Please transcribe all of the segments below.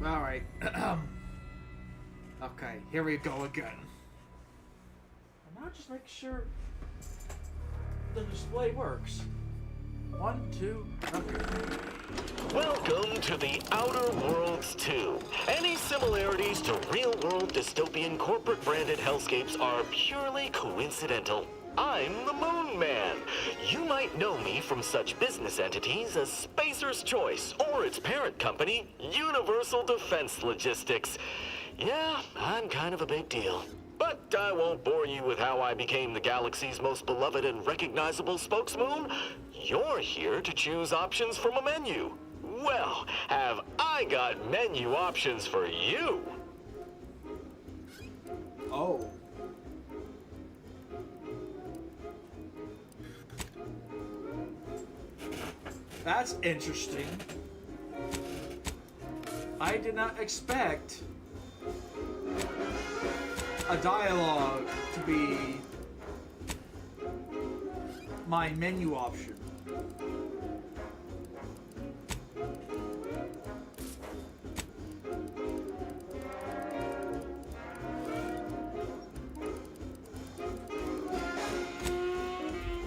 Alright. Okay, here we go again. And now just make sure the display works. 1, 2, okay. Welcome to the Outer Worlds 2. Any similarities to real-world dystopian corporate-branded hellscapes are purely coincidental. I'm the Moon Man. You might know me from such business entities as Spacer's Choice or its parent company, Universal Defense Logistics. Yeah, I'm kind of a big deal. But I won't bore you with how I became the galaxy's most beloved and recognizable spokesmoon. You're here to choose options from a menu. Well, have I got menu options for you? Oh. That's interesting. I did not expect a dialogue to be my menu option.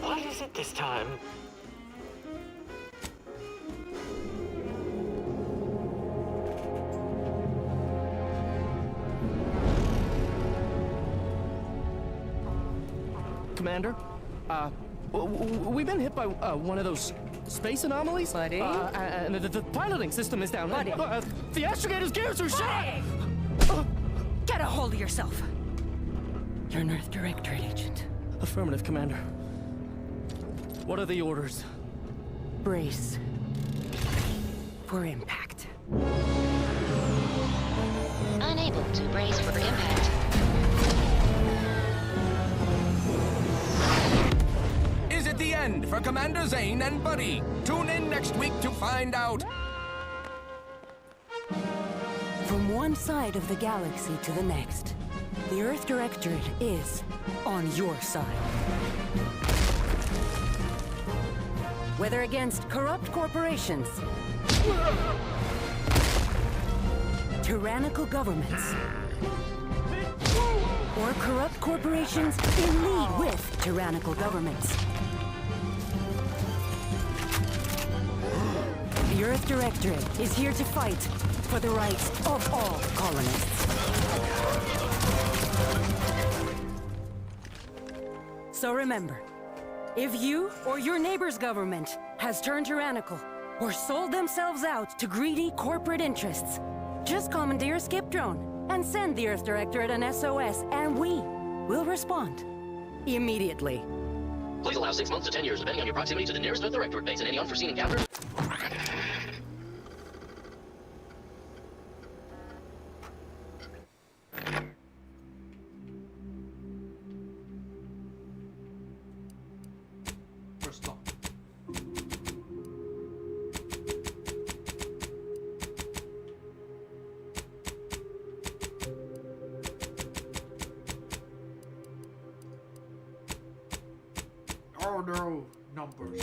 What is it this time? Commander, we've been hit by one of those space anomalies. Buddy? And the piloting system is down. Buddy? The astrogator's gears are shot! Get a hold of yourself! You're an Earth Directorate agent. Affirmative, Commander. What are the orders? Brace for impact. Unable to brace for impact. Is it the end for Commander Zane and Buddy? Tune in next week to find out. From one side of the galaxy to the next, the Earth Directorate is on your side. Whether against corrupt corporations, tyrannical governments, or corrupt corporations in league with tyrannical governments, the Earth Directorate is here to fight for the rights of all colonists. So remember, if you or your neighbor's government has turned tyrannical or sold themselves out to greedy corporate interests, just commandeer a skip drone and send the Earth Directorate an SOS, and we will respond immediately. Please allow 6 months to 10 years, depending on your proximity to the nearest Earth Directorate base and any unforeseen encounters. Press stop. Oh no, numbers.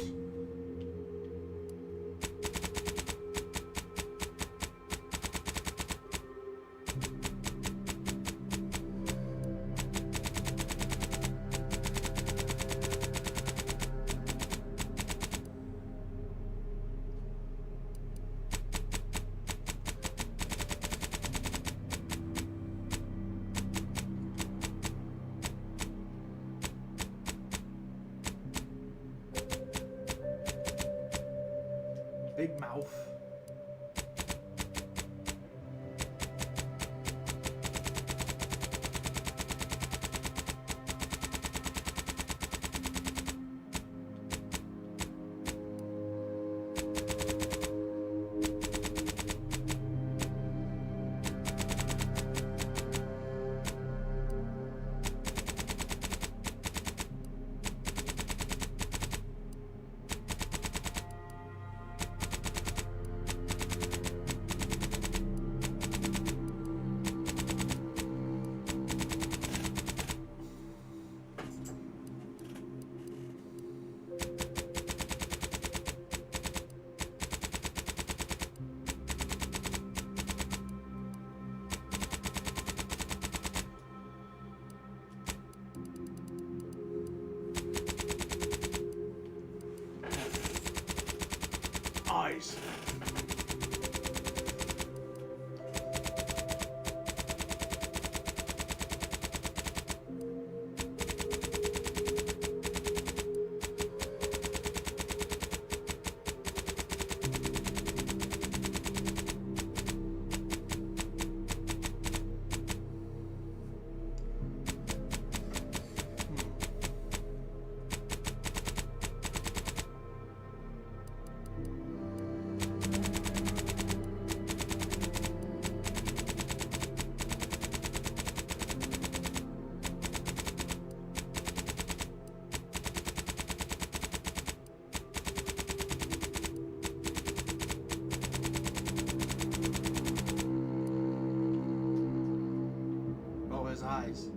eyes.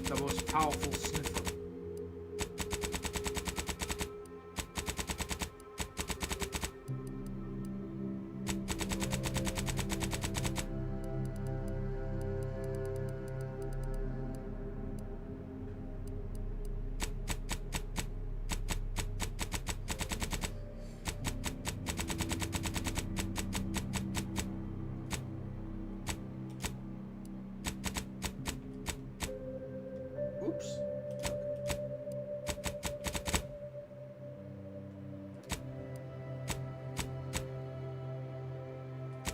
The most powerful sniffer. Oops.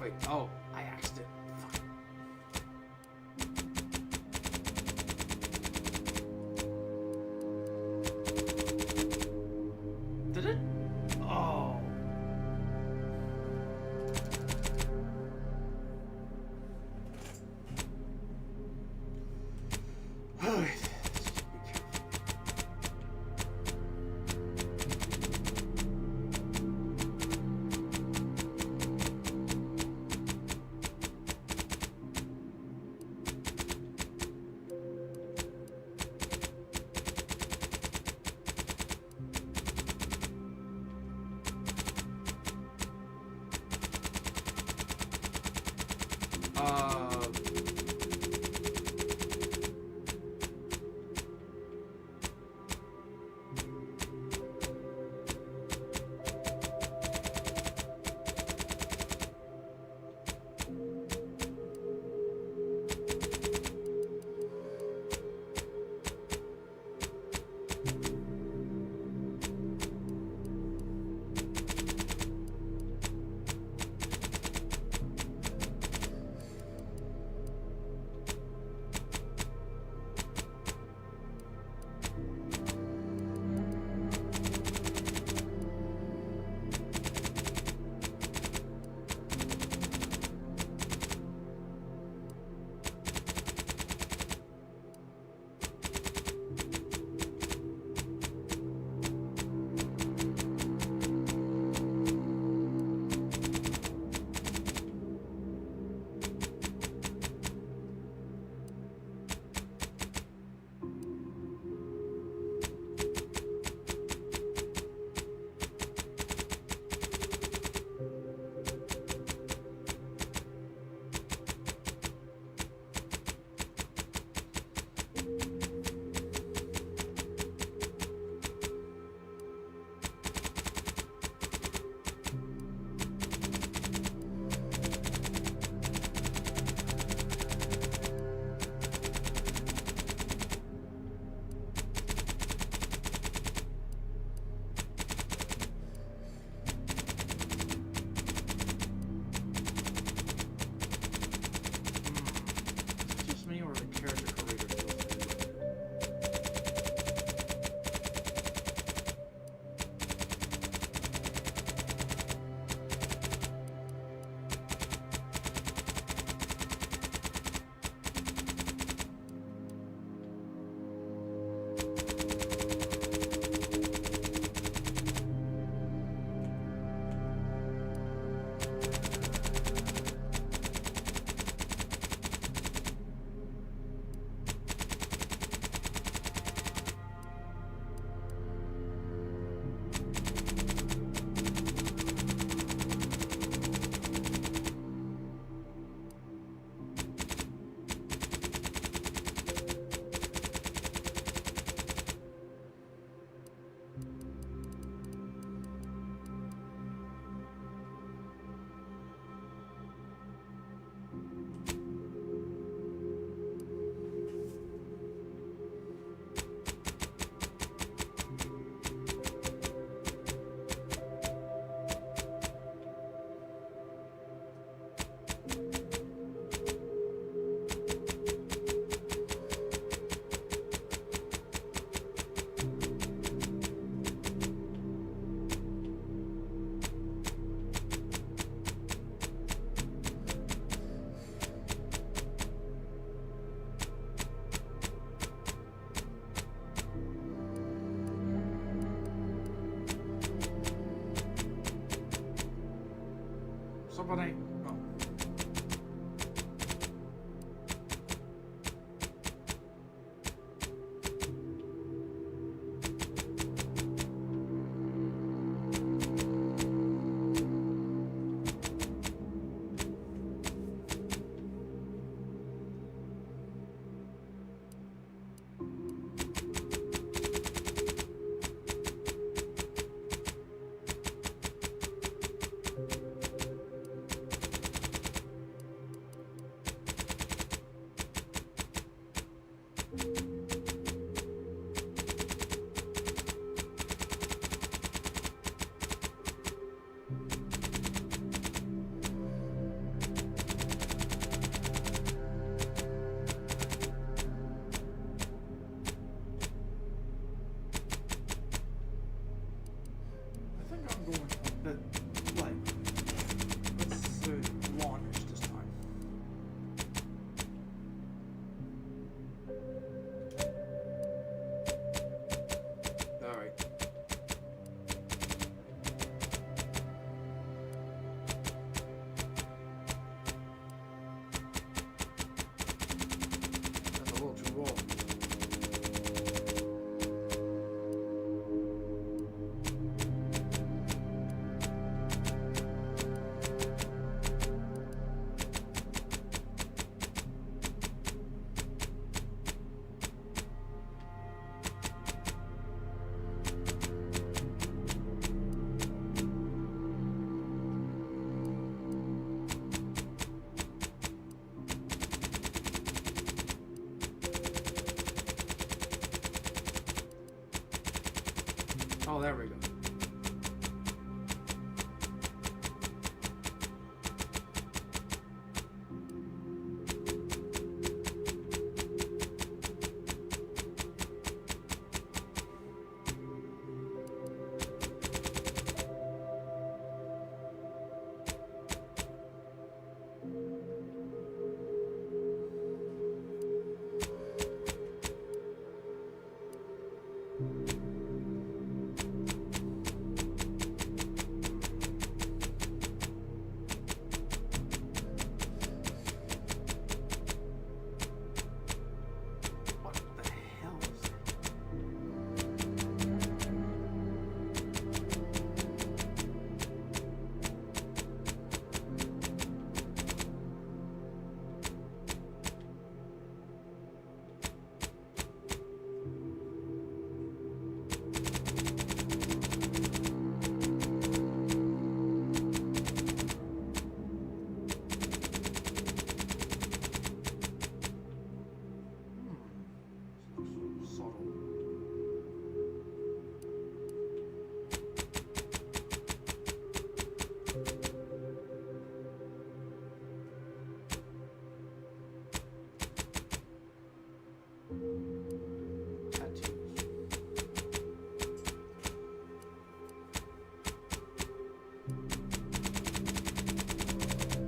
Wait, oh, I axed it. Fuck. Did it? Oh. Alright. Somebody. Oh. I think I'm going a bit light. Let's say longish this time. Alright. That's a little too raw. Oh, there we go. What the hell is that? Subtle. Tattoos.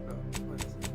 Oh, what is it?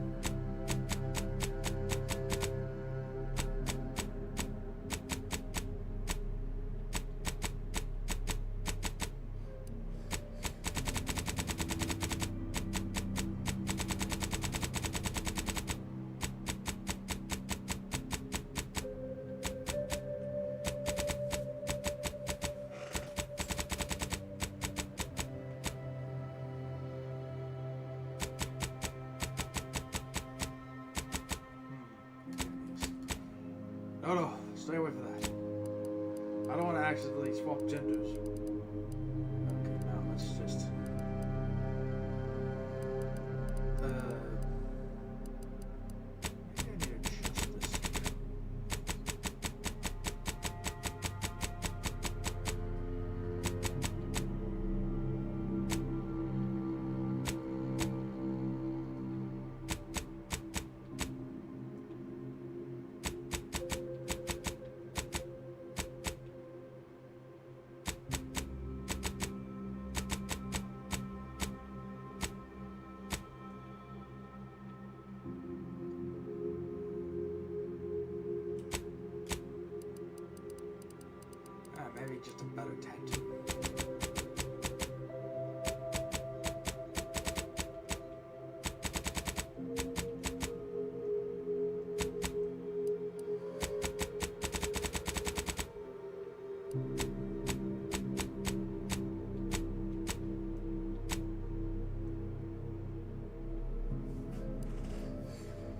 No, stay away from that. I don't want to accidentally swap genders. Okay, now let's just. Maybe I need to adjust this.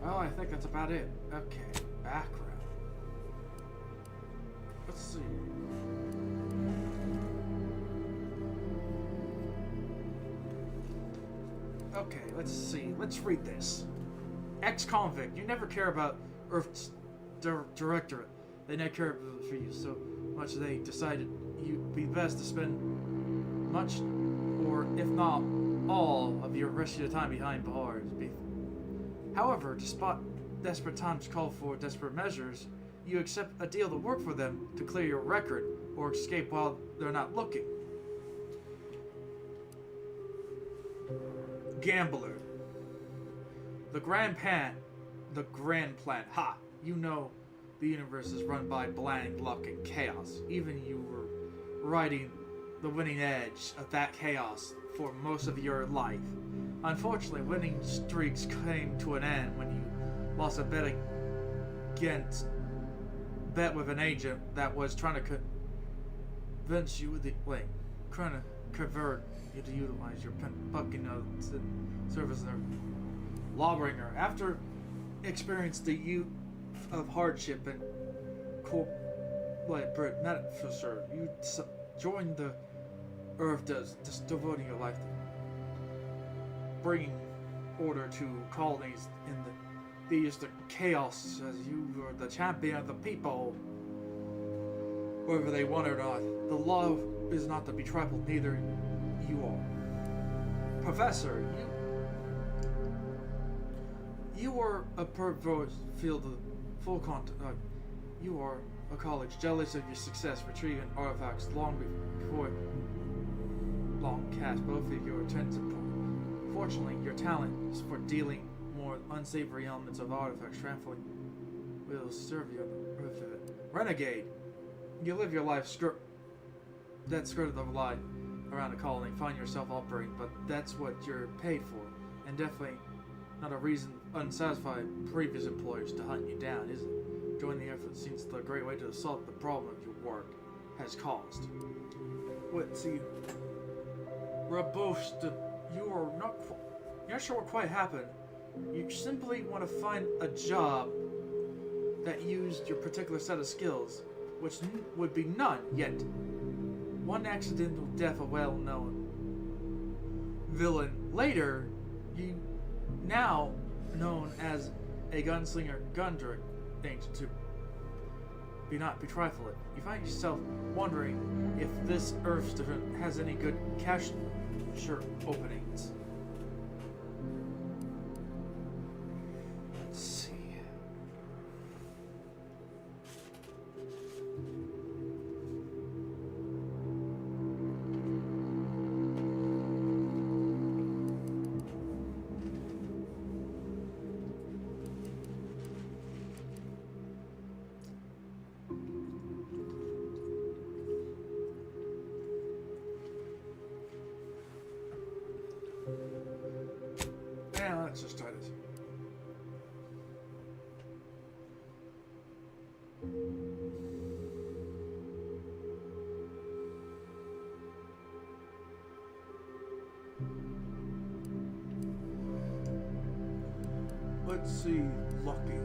Well, I think that's about it. Okay, background. Let's see. Okay, let's see. Let's read this. Ex-convict. You never care about Earth's directorate. They never care for you so much they decided you'd be best to spend much, or if not all, of your rest of your time behind bars. However, despite desperate times call for desperate measures, you accept a deal to work for them to clear your record or escape while they're not looking. Gambler. The grand plan. Ha! You know the universe is run by blind luck and chaos. Even you were riding the winning edge of that chaos for most of your life. Unfortunately, winning streaks came to an end when you lost a bet with an agent that was trying to convince you trying to convert you to utilize your bucking service as a lawbringer. After experiencing the youth of hardship and beneficence, you joined the Earth just devoting your life to bringing order to colonies in the chaos, as you were the champion of the people, whether they want it or not. The law is not to be trampled, neither you are. Professor, you are a provost field of full contact. You are a college jealous of your success retrieving artifacts long cast both of your attempts. Fortunately, your talent is for dealing more unsavory elements of artifacts trampling will serve you with it. Renegade, you live your life skirted the line around a colony, find yourself operating, but that's what you're paid for, and definitely not a reason unsatisfied previous employers to hunt you down, is it? Join the effort seems the great way to solve the problem your work has caused. Let's see. Robust, you're not sure what quite happened. You simply want to find a job that used your particular set of skills, which would be none, yet one accidental death of a well-known villain. Later, you now known as a gunslinger Gundrick agent to not be trifled. You find yourself wondering if this Earth has any good cashier openings. Let's see. Yeah, let's just try this. Let's see, lucky.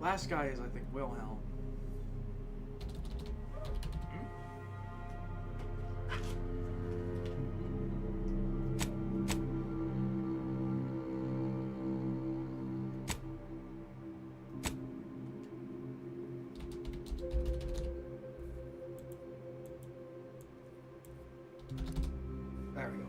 Last guy is, I think, Wilhelm. There we go.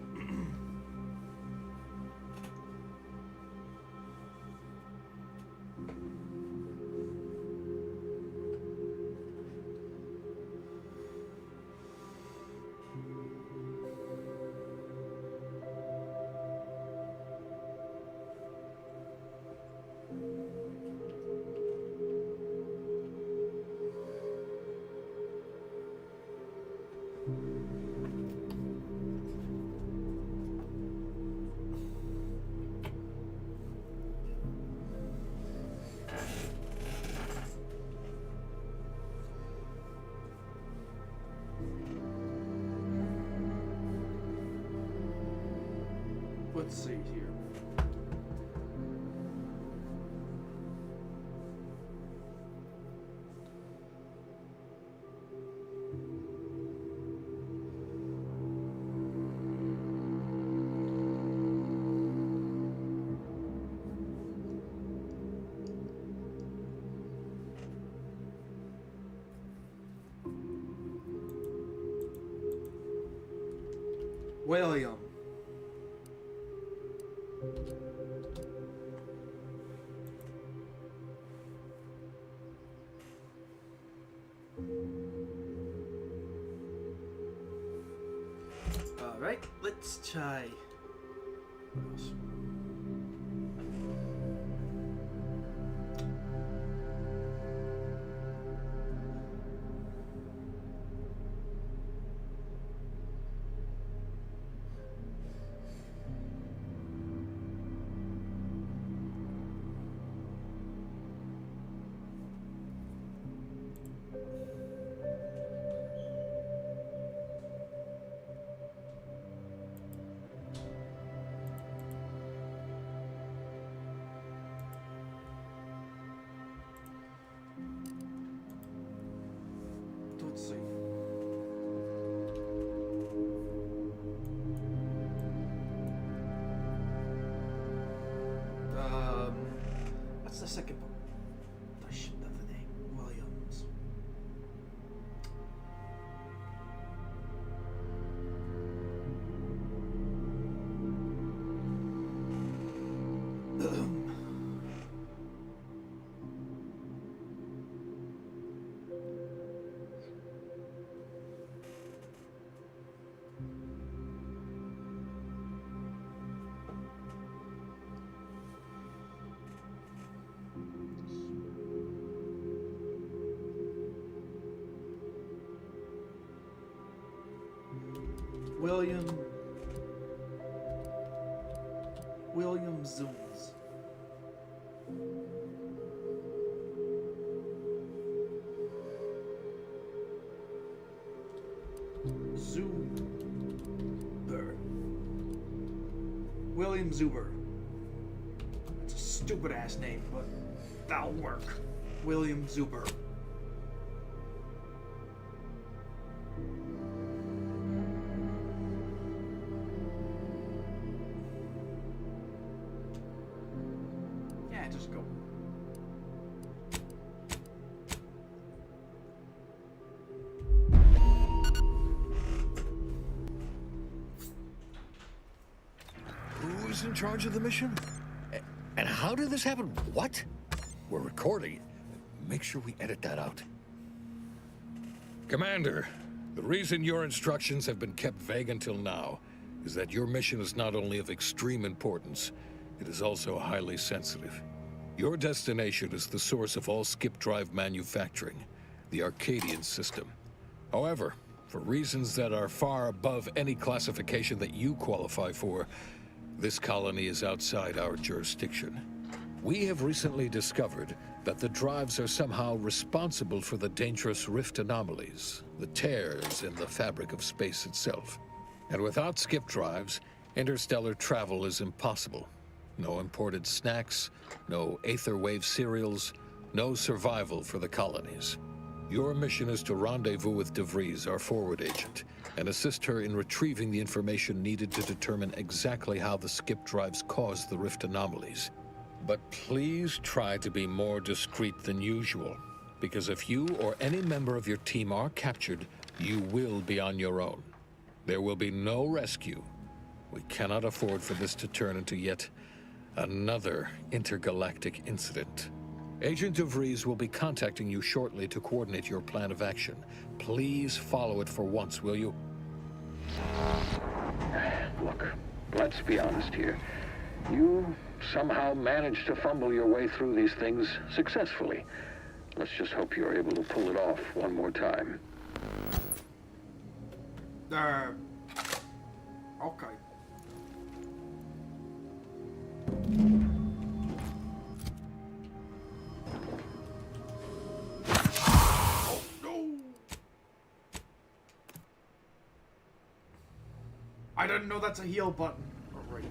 Let's see here. William. Alright, let's try. What else? Let's see. What's the second one? I should know the name. Williams. William Zooms. Zuber. William Zuber. That's a stupid ass name, but that'll work. William Zuber. Yeah, just go. Who's in charge of the mission? And how did this happen? What? We're recording. Make sure we edit that out. Commander, the reason your instructions have been kept vague until now is that your mission is not only of extreme importance, it is also highly sensitive. Your destination is the source of all skip drive manufacturing, the Arcadian system. However, for reasons that are far above any classification that you qualify for, this colony is outside our jurisdiction. We have recently discovered that the drives are somehow responsible for the dangerous rift anomalies, the tears in the fabric of space itself. And without skip drives, interstellar travel is impossible. No imported snacks, no aether wave cereals, No survival for the colonies. Your mission is to rendezvous with DeVries, our forward agent, and assist her in retrieving the information needed to determine exactly how the skip drives caused the rift anomalies. But please try to be more discreet than usual, because if you or any member of your team are captured, you will be on your own. There will be no rescue. We cannot afford for this to turn into yet another intergalactic incident. Agent DeVries will be contacting you shortly to coordinate your plan of action. Please follow it for once, will you? Look, let's be honest here. You somehow managed to fumble your way through these things successfully. Let's just hope you're able to pull it off one more time. Okay. Oh, no! I didn't know that's a heal button. Oh, right.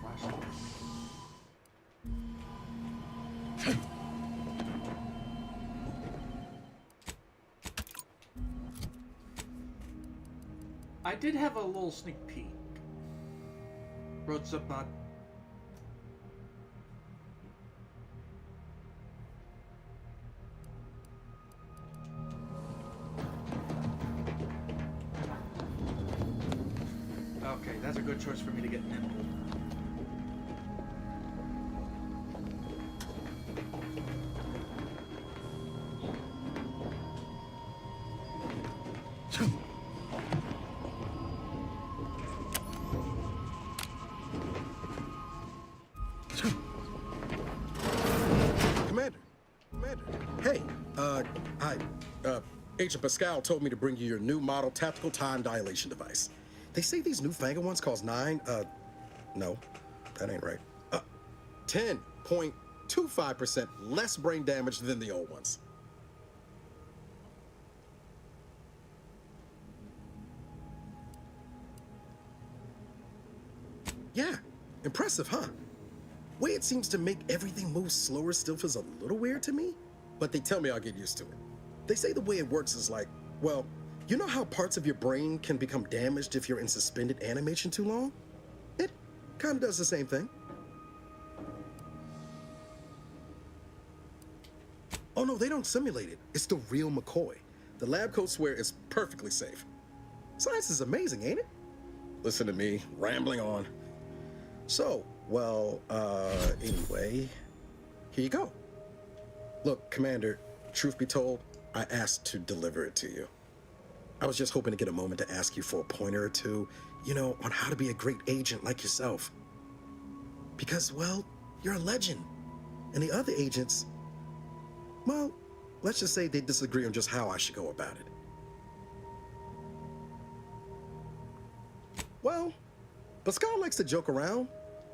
Flashlight. I did have a little sneak peek. Wrote some about. Okay, that's a good choice for me to get nimble. Agent Pascal told me to bring you your new model tactical time dilation device. They say these newfangled ones cause no, that ain't right. 10.25% less brain damage than the old ones. Yeah, impressive, huh? Way it seems to make everything move slower still feels a little weird to me, but they tell me I'll get used to it. They say the way it works is like, well, you know how parts of your brain can become damaged if you're in suspended animation too long? It kind of does the same thing. Oh no, they don't simulate it. It's the real McCoy. The lab coats swear it's perfectly safe. Science is amazing, ain't it? Listen to me, rambling on. So, well, anyway, here you go. Look, Commander, truth be told, I asked to deliver it to you. I was just hoping to get a moment to ask you for a pointer or two, you know, on how to be a great agent like yourself. Because, well, you're a legend. And the other agents, well, let's just say they disagree on just how I should go about it. Well, Pascal likes to joke around,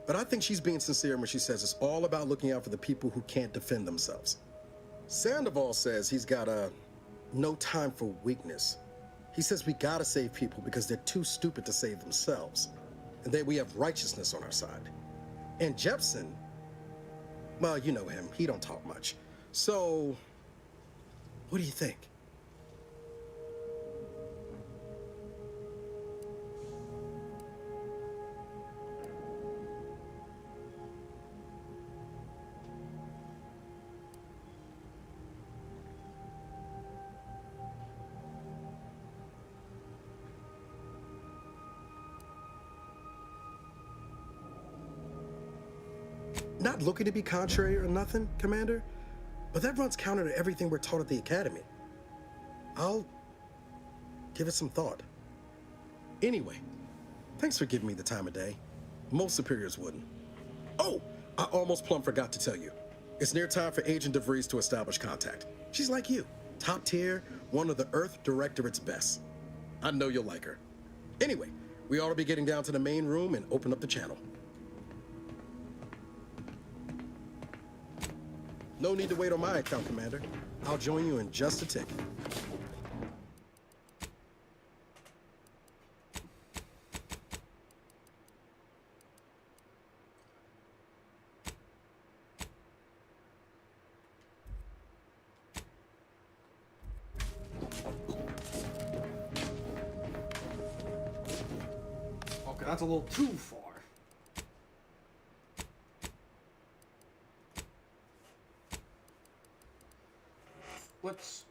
but I think she's being sincere when she says it's all about looking out for the people who can't defend themselves. Sandoval says he's got no time for weakness. He says we gotta save people because they're too stupid to save themselves, and that we have righteousness on our side. And Jepson, well, you know him, he don't talk much. So, what do you think? Not looking to be contrary or nothing, Commander, but that runs counter to everything we're taught at the Academy. I'll give it some thought. Anyway, thanks for giving me the time of day. Most superiors wouldn't. Oh, I almost plumb forgot to tell you. It's near time for Agent DeVries to establish contact. She's like you, top tier, one of the Earth Directorate's best. I know you'll like her. Anyway, we ought to be getting down to the main room and open up the channel. No need to wait on my account, Commander. I'll join you in just a tick. Okay, that's a little too far. Let's...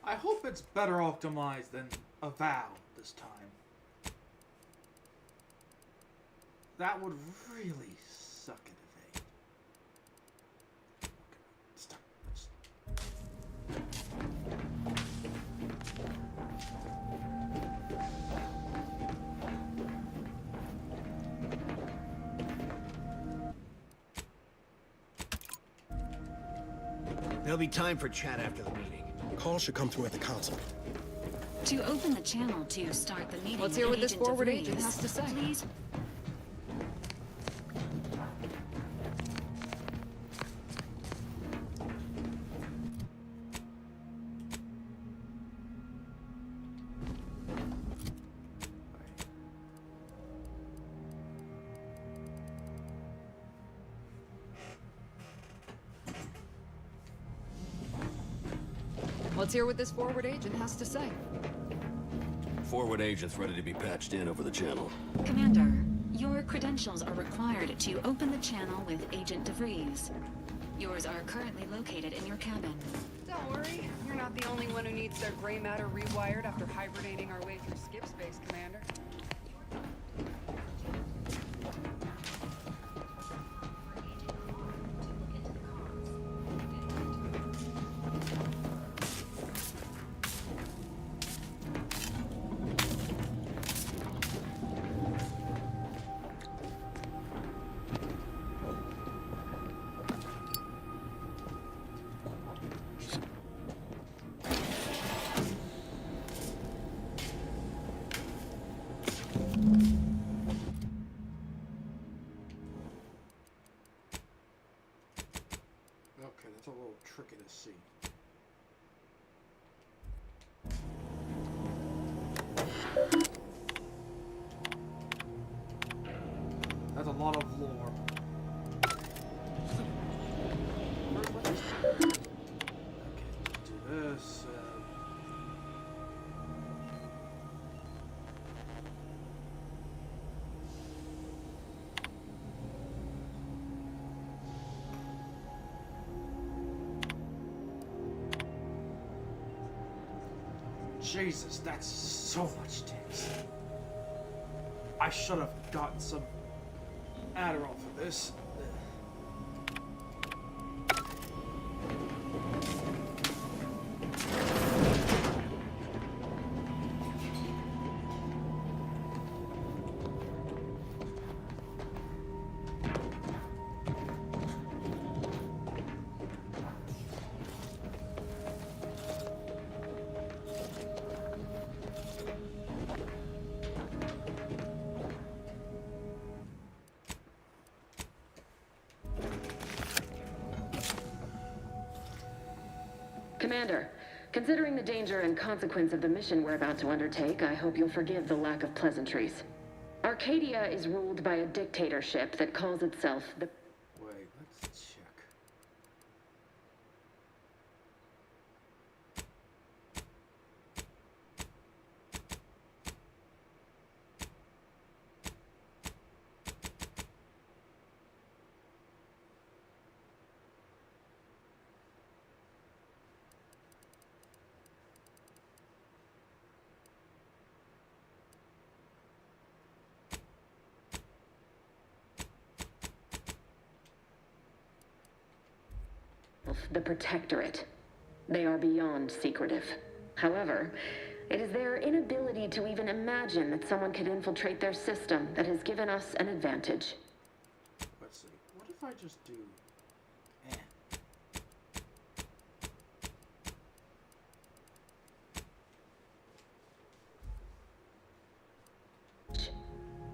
I hope it's better optimized than Avowed this time. That would really suck at Evade. Okay, stop. There'll be time for chat after the meeting. Call should come through at the console. To open the channel to start the meeting. Let's hear what this forward agent has to say. Please. Let's hear what this forward agent has to say. Forward agent's ready to be patched in over the channel. Commander, your credentials are required to open the channel with Agent DeVries. Yours are currently located in your cabin. Don't worry, you're not the only one who needs their gray matter rewired after hibernating our way through skip space, Commander. Okay, that's a little tricky to see. That's a lot of lore. Okay, let's do this. Jesus, that's so much text. I should have gotten some Adderall for this. Commander, considering the danger and consequence of the mission we're about to undertake, I hope you'll forgive the lack of pleasantries. Arcadia is ruled by a dictatorship that calls itself the... Wait, let's check. the Protectorate. They are beyond secretive. However, it is their inability to even imagine that someone could infiltrate their system that has given us an advantage. if I just do...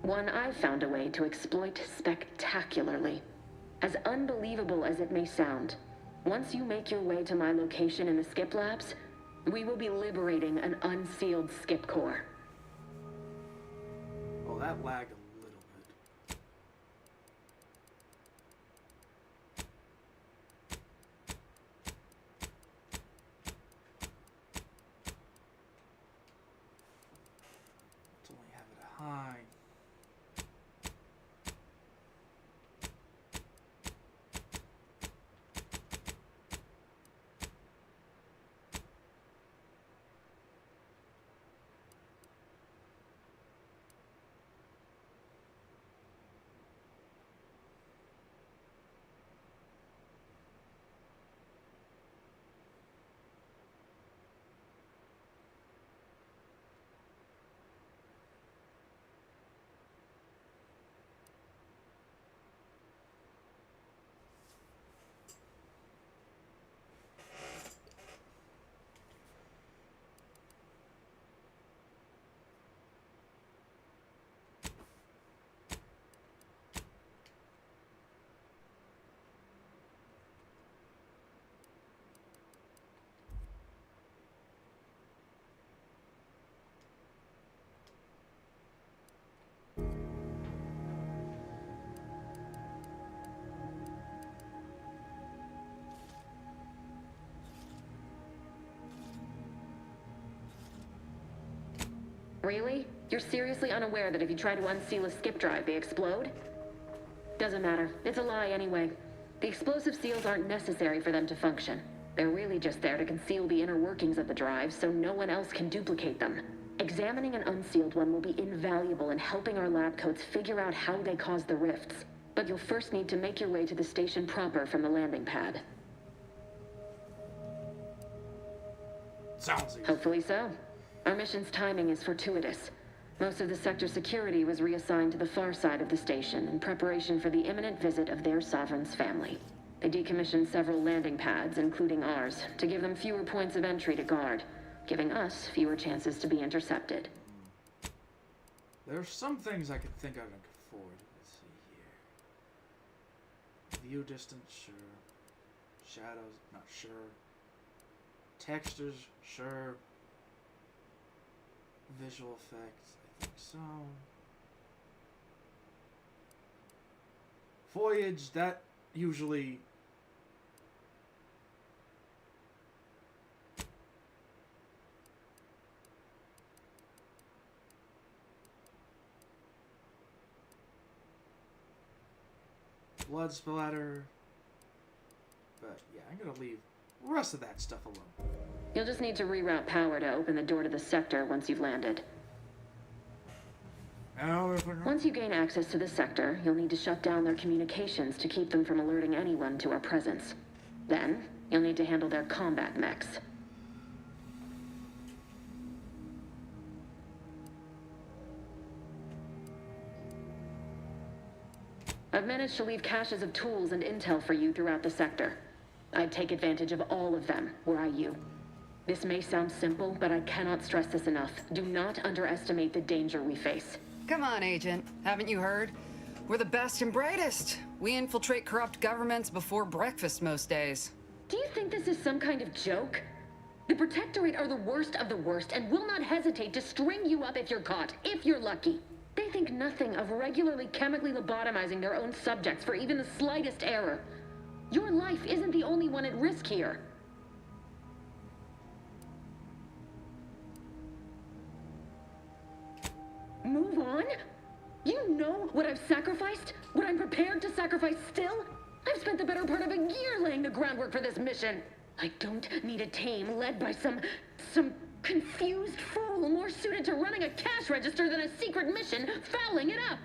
One I've found a way to exploit spectacularly. As unbelievable as it may sound, once you make your way to my location in the Skip Labs, we will be liberating an unsealed Skip core. Oh, that lagged a little bit. Let's only have it high. Really? You're seriously unaware that if you try to unseal a skip drive, they explode? Doesn't matter. It's a lie anyway. The explosive seals aren't necessary for them to function. They're really just there to conceal the inner workings of the drive so no one else can duplicate them. Examining an unsealed one will be invaluable in helping our lab coats figure out how they cause the rifts. But you'll first need to make your way to the station proper from the landing pad. Sounds easy. Hopefully so. Our mission's timing is fortuitous. Most of the sector security was reassigned to the far side of the station in preparation for the imminent visit of their sovereign's family. They decommissioned several landing pads, including ours, to give them fewer points of entry to guard, giving us fewer chances to be intercepted. There's some things I could think I can afford. Let's see here. View distance, sure. Shadows, not sure. Textures, sure. Visual effects, I think so. Foliage, that usually... Blood splatter. But yeah, I'm gonna leave the rest of that stuff alone. You'll just need to reroute power to open the door to the sector once you've landed. Once you gain access to the sector, you'll need to shut down their communications to keep them from alerting anyone to our presence. Then, you'll need to handle their combat mechs. I've managed to leave caches of tools and intel for you throughout the sector. I'd take advantage of all of them, were I you. This may sound simple, but I cannot stress this enough. Do not underestimate the danger we face. Come on, Agent. Haven't you heard? We're the best and brightest. We infiltrate corrupt governments before breakfast most days. Do you think this is some kind of joke? The Protectorate are the worst of the worst and will not hesitate to string you up if you're caught, if you're lucky. They think nothing of regularly chemically lobotomizing their own subjects for even the slightest error. Your life isn't the only one at risk here. Move on? You know what I've sacrificed? What I'm prepared to sacrifice still? I've spent the better part of a year laying the groundwork for this mission. I don't need a team led by some confused fool more suited to running a cash register than a secret mission fouling it up.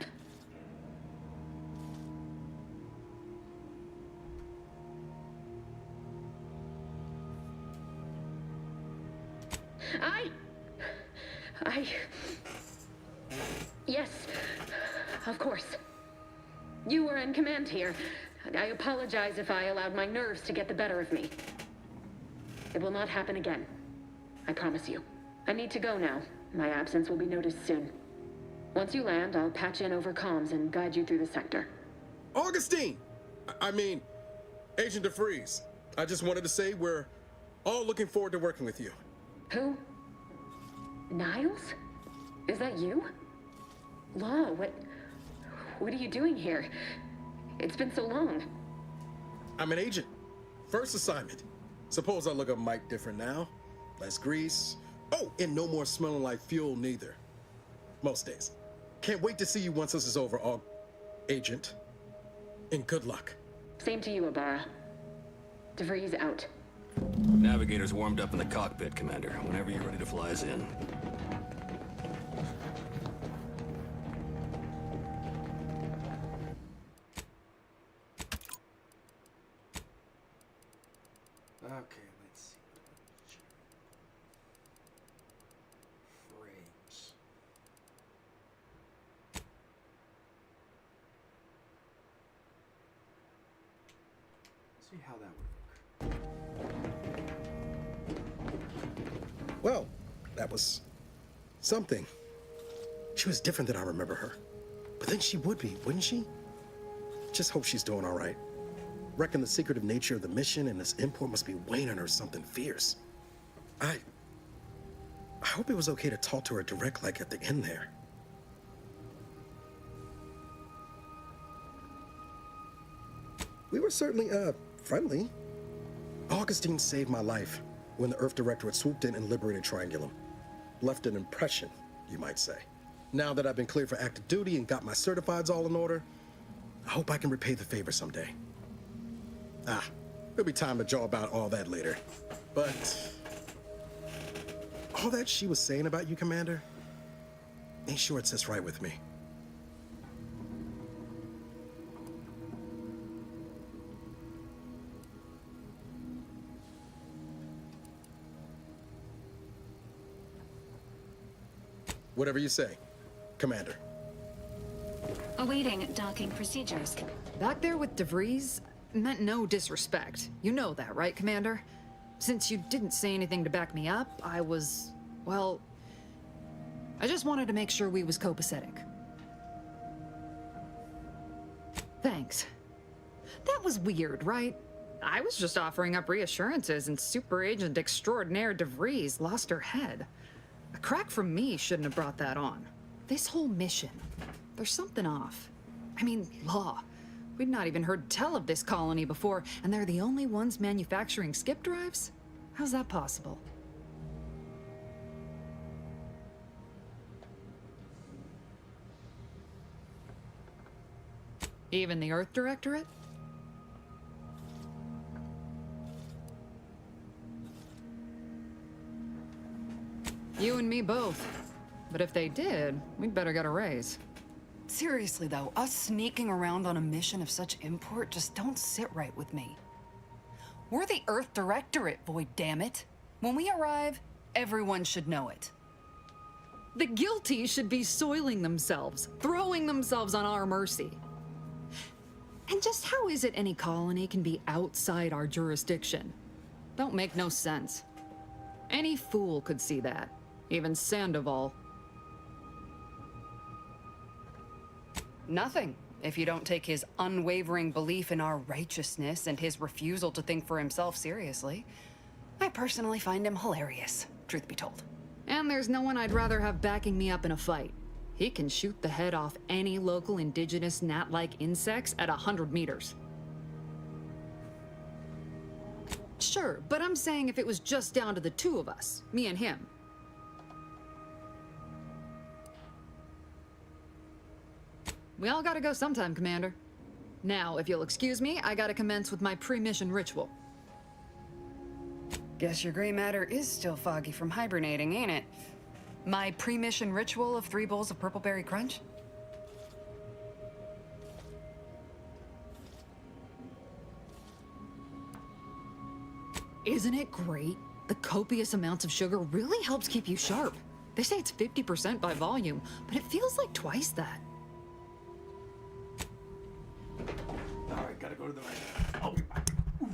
Yes, of course. You were in command here. I apologize if I allowed my nerves to get the better of me. It will not happen again. I promise you. I need to go now. My absence will be noticed soon. Once you land, I'll patch in over comms and guide you through the sector. Augustine! I mean, Agent DeVries. I just wanted to say we're all looking forward to working with you. Who? Niles? Is that you? Law, what are you doing here? It's been so long. I'm an agent. First assignment. Suppose I look a mite different now. Less grease. Oh, and no more smelling like fuel neither. Most days. Can't wait to see you once this is over, Agent. And good luck. Same to you, Abara. DeVries out. Navigator's warmed up in the cockpit, Commander. Whenever you're ready to fly us in. Okay, let's see. Frames. See how that would work. Well, that was something. She was different than I remember her. But then she would be, wouldn't she? Just hope she's doing all right. Reckon the secretive nature of the mission and this import must be weighing on her something fierce. I hope it was okay to talk to her direct like at the end there. We were certainly, friendly. Augustine saved my life when the Earth Directorate swooped in and liberated Triangulum. Left an impression, you might say. Now that I've been cleared for active duty and got my certifieds all in order, I hope I can repay the favor someday. There'll be time to jaw about all that later. But all that she was saying about you, Commander, ain't sure it sits right with me. Whatever you say, Commander. Awaiting docking procedures. Back there with DeVries meant no disrespect. You know that, right, Commander? Since you didn't say anything to back me up, I was, well, I just wanted to make sure we was copacetic. Thanks. That was weird, right? I was just offering up reassurances and Super Agent Extraordinaire DeVries lost her head. A crack from me shouldn't have brought that on. This whole mission, there's something off. I mean, Law. We'd not even heard tell of this colony before, and they're the only ones manufacturing skip drives? How's that possible? Even the Earth Directorate? You and me both. But if they did, we'd better get a raise. Seriously though, us sneaking around on a mission of such import just don't sit right with me. We're the Earth Directorate, Void, damn it. When we arrive, everyone should know it. The guilty should be soiling themselves, throwing themselves on our mercy. And just how is it any colony can be outside our jurisdiction? Don't make no sense. Any fool could see that. Even Sandoval. Nothing, if you don't take his unwavering belief in our righteousness and his refusal to think for himself seriously. I personally find him hilarious, truth be told. And there's no one I'd rather have backing me up in a fight. He can shoot the head off any local indigenous gnat-like insects at 100 meters. Sure, but I'm saying if it was just down to the two of us, me and him. We all gotta go sometime, Commander. Now, if you'll excuse me, I gotta commence with my pre-mission ritual. Guess your gray matter is still foggy from hibernating, ain't it? My pre-mission ritual of 3 bowls of Purple Berry Crunch? Isn't it great? The copious amounts of sugar really helps keep you sharp. They say it's 50% by volume, but it feels like twice that. Alright, gotta go to to the right. I'll be back. Oof.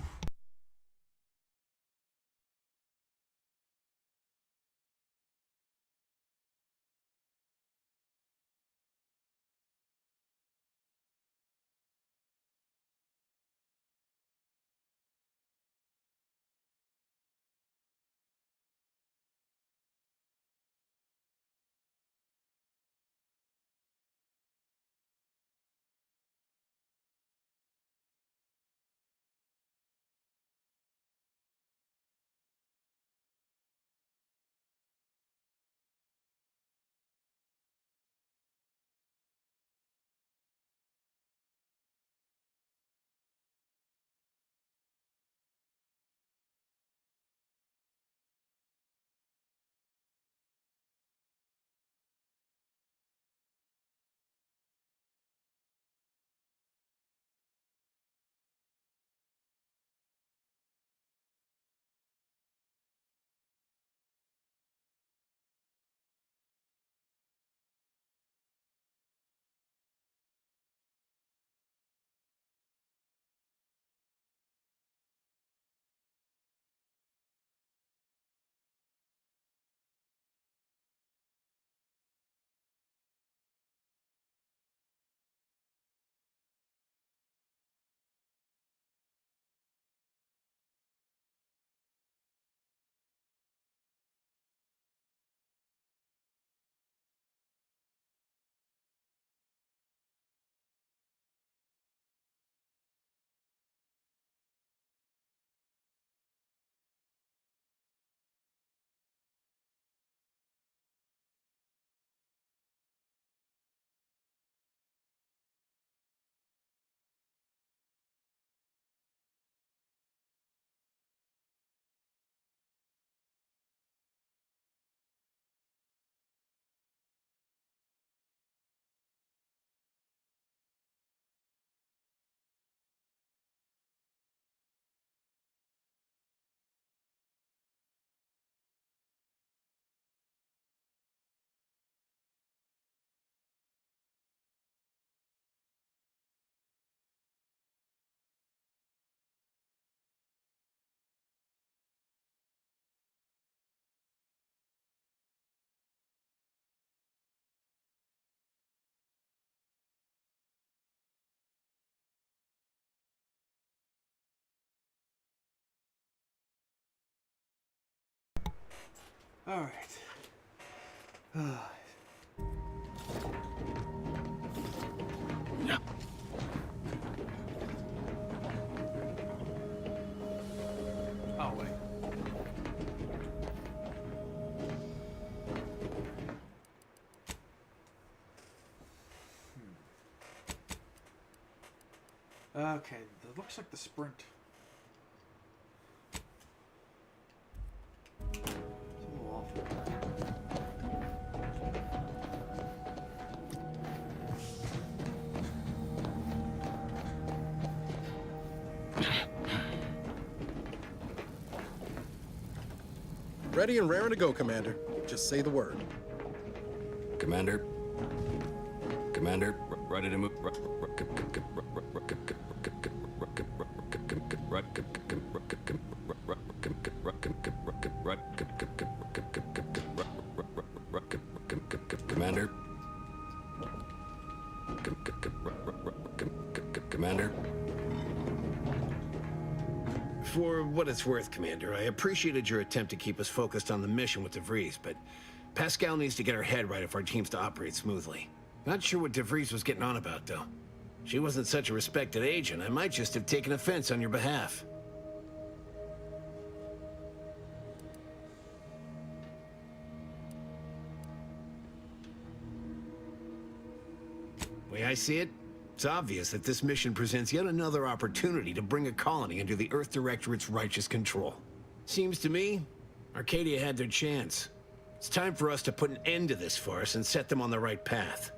All right. Oh, wait. Okay, that looks like the sprint. It's a little awful. Ready and raring to go, Commander. Just say the word. Commander? Commander, ready to move. Commander? Commander? For what it's worth, Commander, I appreciated your attempt to keep us focused on the mission with DeVries, but Pascal needs to get her head right if our team's to operate smoothly. Not sure what DeVries was getting on about, though. She wasn't such a respected agent. I might just have taken offense on your behalf. The way I see it, it's obvious that this mission presents yet another opportunity to bring a colony under the Earth Directorate's righteous control. Seems to me, Arcadia had their chance. It's time for us to put an end to this farce and set them on the right path.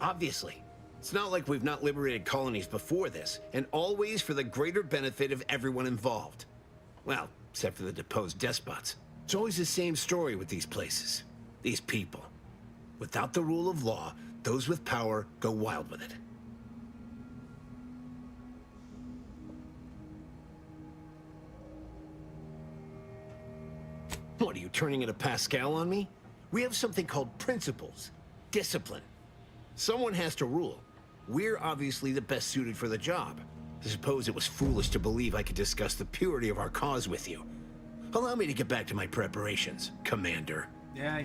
Obviously. It's not like we've not liberated colonies before this, and always for the greater benefit of everyone involved. Well, except for the deposed despots. It's always the same story with these places, these people. Without the rule of law, those with power go wild with it. What, are you turning into Pascal on me? We have something called principles, discipline. Someone has to rule. We're obviously the best suited for the job. I suppose it was foolish to believe I could discuss the purity of our cause with you. Allow me to get back to my preparations, Commander. Yeah.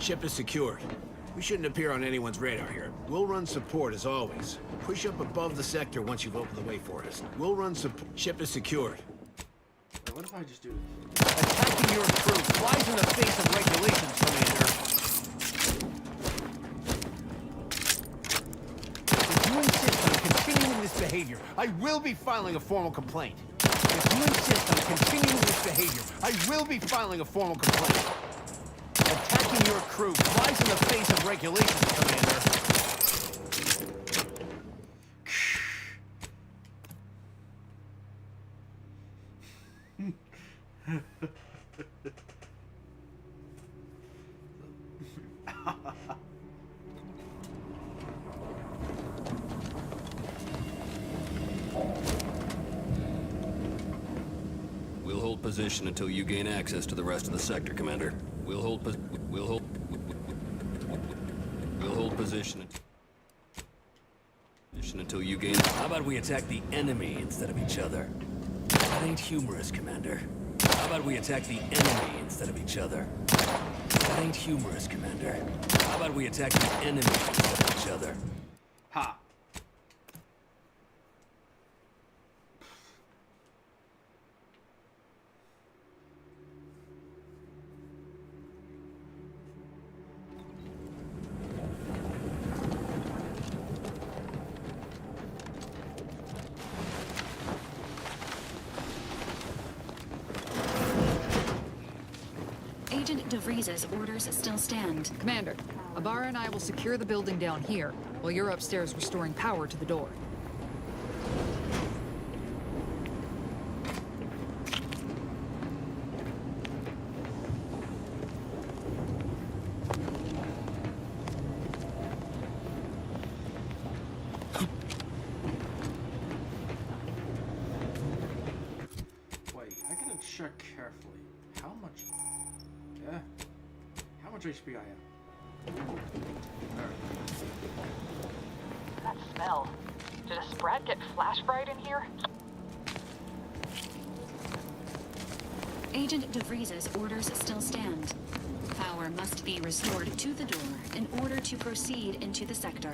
Ship is secured. We shouldn't appear on anyone's radar here. We'll run support as always. Push up above the sector once you've opened the way for us. We'll run support. Ship is secured. Wait, what if I just do Attacking your crew flies in the face of regulations, Commander. If you insist on continuing this behavior, I will be filing a formal complaint. If you insist on continuing this behavior, I will be filing a formal complaint. Attacking your crew flies in the face of regulations, Commander. We'll hold position until you gain access to the rest of the sector, Commander. We'll hold position until you gain. How about we attack the enemy instead of each other? That ain't humorous, Commander. How about we attack the enemy instead of each other? That ain't humorous, Commander. How about we attack the enemy instead of each other? Ha. Agent DeVries's orders still stand. Commander, Ibarra and I will secure the building down here, while you're upstairs restoring power to the door. Wait, I gotta check carefully. How much? Yeah. How much HP I have? That smell. Did a Sprat get flash fried in here? Agent DeVries's orders still stand. Power must be restored to the door in order to proceed into the sector.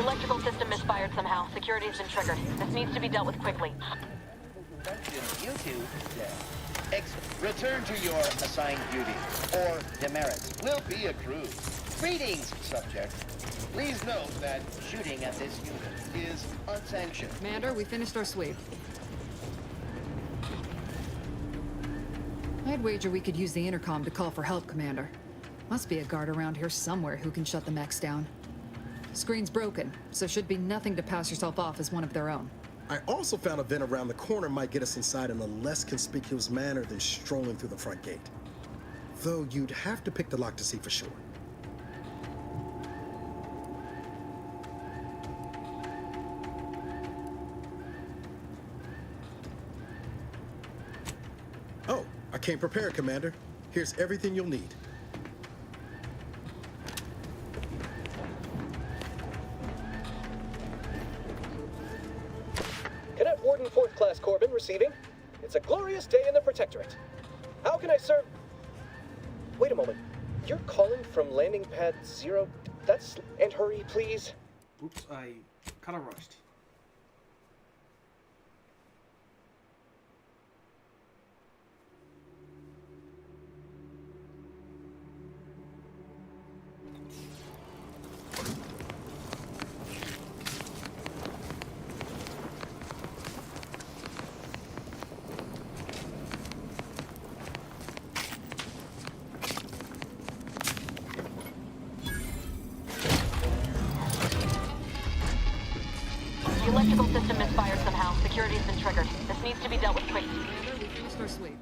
electrical system misfired somehow. Security's been triggered. This needs to be dealt with quickly. You two, return to your assigned duty, or demerits will be accrued. Greetings, subject. Please note that shooting at this unit is unsanctioned. Commander, we finished our sweep. I'd wager we could use the intercom to call for help, Commander. Must be a guard around here somewhere who can shut the mechs down. Screen's broken, so should be nothing to pass yourself off as one of their own. I also found a vent around the corner might get us inside in a less conspicuous manner than strolling through the front gate. Though you'd have to pick the lock to see for sure. Oh, I came prepared, Commander. Here's everything you'll need. Cadet Warden 4th Class Corbin receiving. It's a glorious day in the Protectorate. How can I serve? Wait a moment. You're calling from landing pad 0. That's... And hurry, please. Oops, I kinda rushed. The electrical system misfired somehow. Security's been triggered. This needs to be dealt with quickly. Commander, we finished our sweep.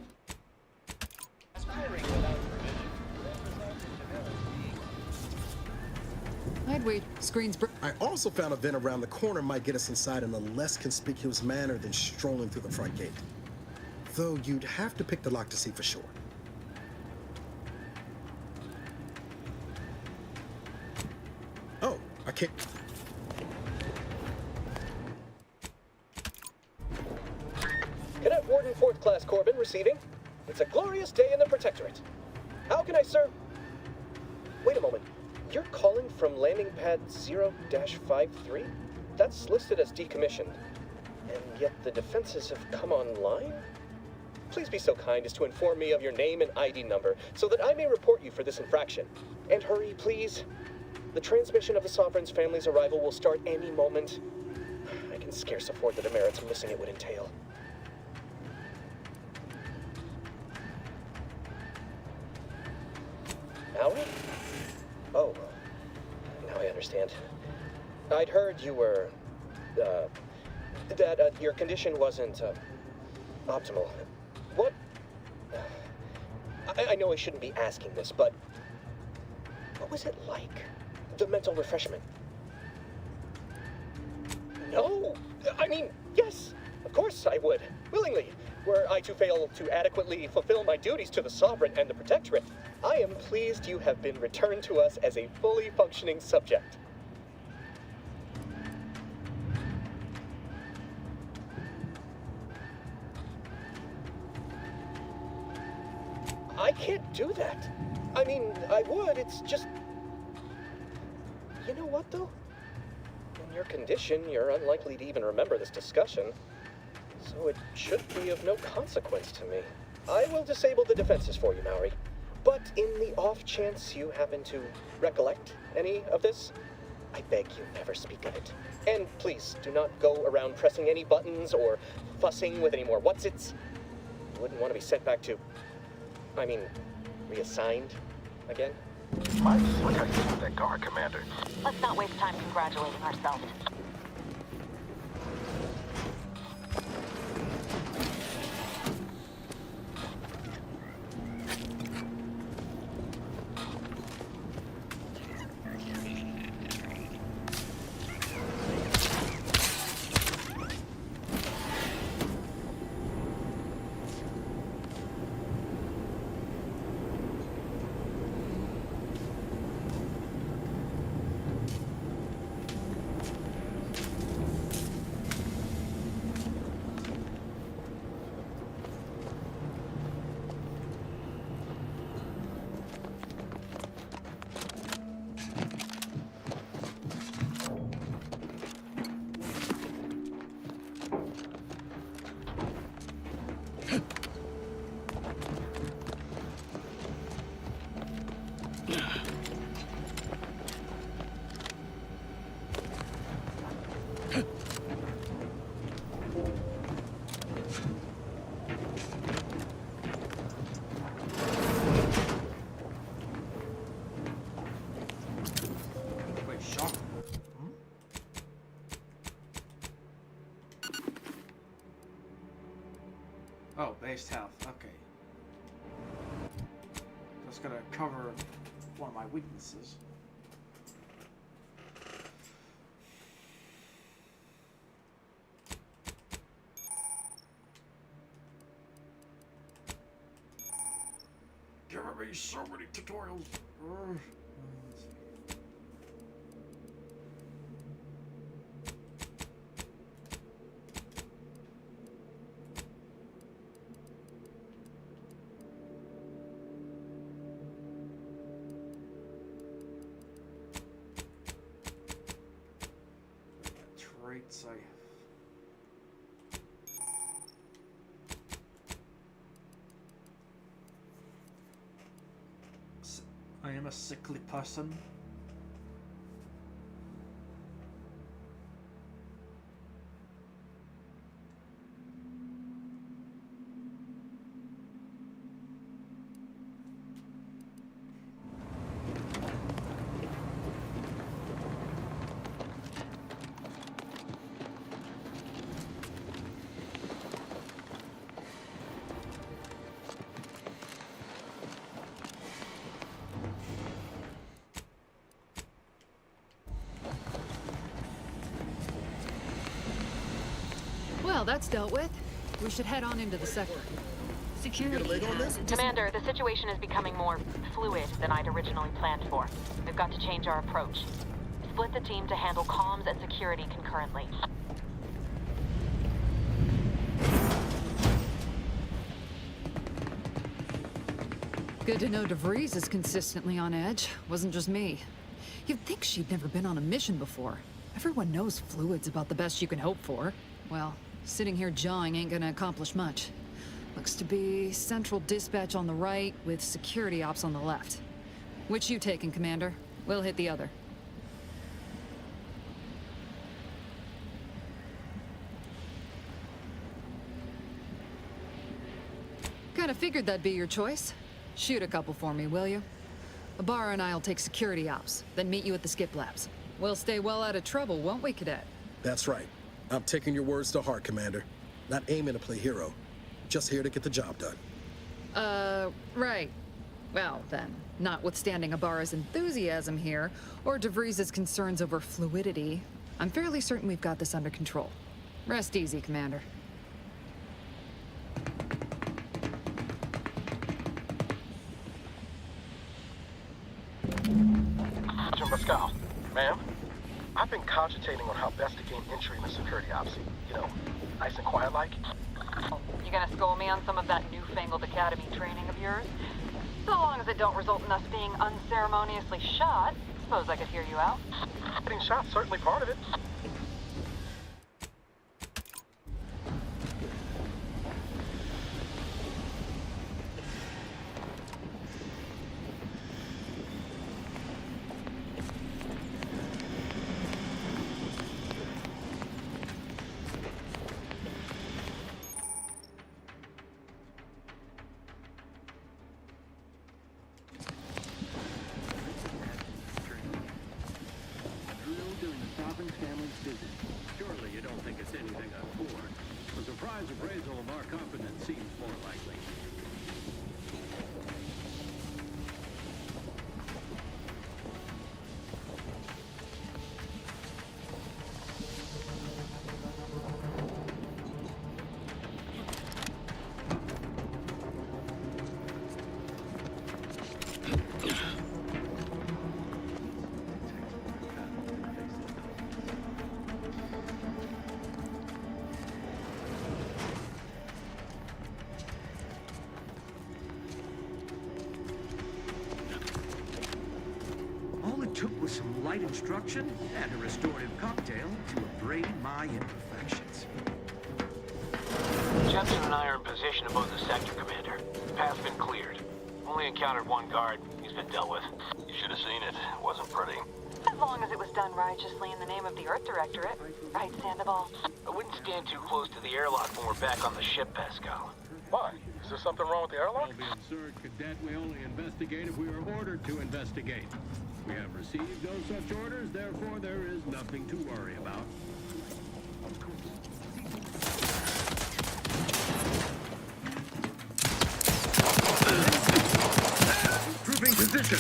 I'd wait. Screen's I also found a vent around the corner might get us inside in a less conspicuous manner than strolling through the front gate. Though you'd have to pick the lock to see for sure. Oh, I can't... Cadet Warden 4th Class Corbin receiving. It's a glorious day in the Protectorate. How can I serve? Wait a moment. You're calling from landing pad 0-53? That's listed as decommissioned. And yet the defenses have come online? Please be so kind as to inform me of your name and ID number so that I may report you for this infraction. And hurry, please. The transmission of the Sovereign's family's arrival will start any moment. I can scarce afford the demerits missing it would entail. Mallory? Oh, now I understand. I'd heard you were, that your condition wasn't, optimal. What? I know I shouldn't be asking this, but what was it like? The mental refreshment? No! I mean, yes! Of course I would. Willingly. Were I to fail to adequately fulfill my duties to the Sovereign and the Protectorate, I am pleased you have been returned to us as a fully functioning subject. I can't do that. I mean, I would, it's just... You know what, though? In your condition, you're unlikely to even remember this discussion. So it should be of no consequence to me. I will disable the defenses for you, Maori. But in the off chance you happen to recollect any of this, I beg you never speak of it. And please, do not go around pressing any buttons or fussing with any more what's-its. You wouldn't want to be sent back to... I mean, reassigned again? My what are you with that guard, Commander? Let's not waste time congratulating ourselves. Oh, based health. Okay. That's gonna cover one of my weaknesses. Giving me so many tutorials. Urgh. Traits I am a sickly person. Well, that's dealt with. We should head on into the sector. Security. Commander, the situation is becoming more fluid than I'd originally planned for. We've got to change our approach. Split the team to handle comms and security concurrently. Good to know DeVries is consistently on edge. Wasn't just me. You'd think she'd never been on a mission before. Everyone knows fluid's about the best you can hope for. Well, sitting here jawing ain't gonna accomplish much. Looks to be central dispatch on the right with security ops on the left. Which you taking, Commander? We'll hit the other. Kinda figured that'd be your choice. Shoot a couple for me, will you? Ibarra and I'll take security ops, then meet you at the skip labs. We'll stay well out of trouble, won't we, Cadet? That's right. I'm taking your words to heart, Commander. Not aiming to play hero. Just here to get the job done. Right. Well, then, notwithstanding Ibarra's enthusiasm here, or DeVries' concerns over fluidity, I'm fairly certain we've got this under control. Rest easy, Commander. Agent Pascal, ma'am, I've been cogitating on how best to gain entry into security ops. You know, nice and quiet like. You gonna school me on some of that newfangled academy training of yours? So long as it don't result in us being unceremoniously shot, suppose I could hear you out. Getting shot certainly part of it. Surely you don't think it's anything untoward. A surprise appraisal of our competence seems more likely. Took with some light instruction and a restorative cocktail to abrade my imperfections. Jensen and I are in position above the sector, Commander. Path's been cleared. Only encountered one guard. He's been dealt with. You should have seen it. It wasn't pretty. As long as it was done righteously in the name of the Earth Directorate. Right, Sandoval? I wouldn't stand too close to the airlock when we're back on the ship, Pascal. Why? Is there something wrong with the airlock? Don't be absurd, Cadet. We only investigate if we are ordered to investigate. We have received no such orders, therefore there is nothing to worry about. You need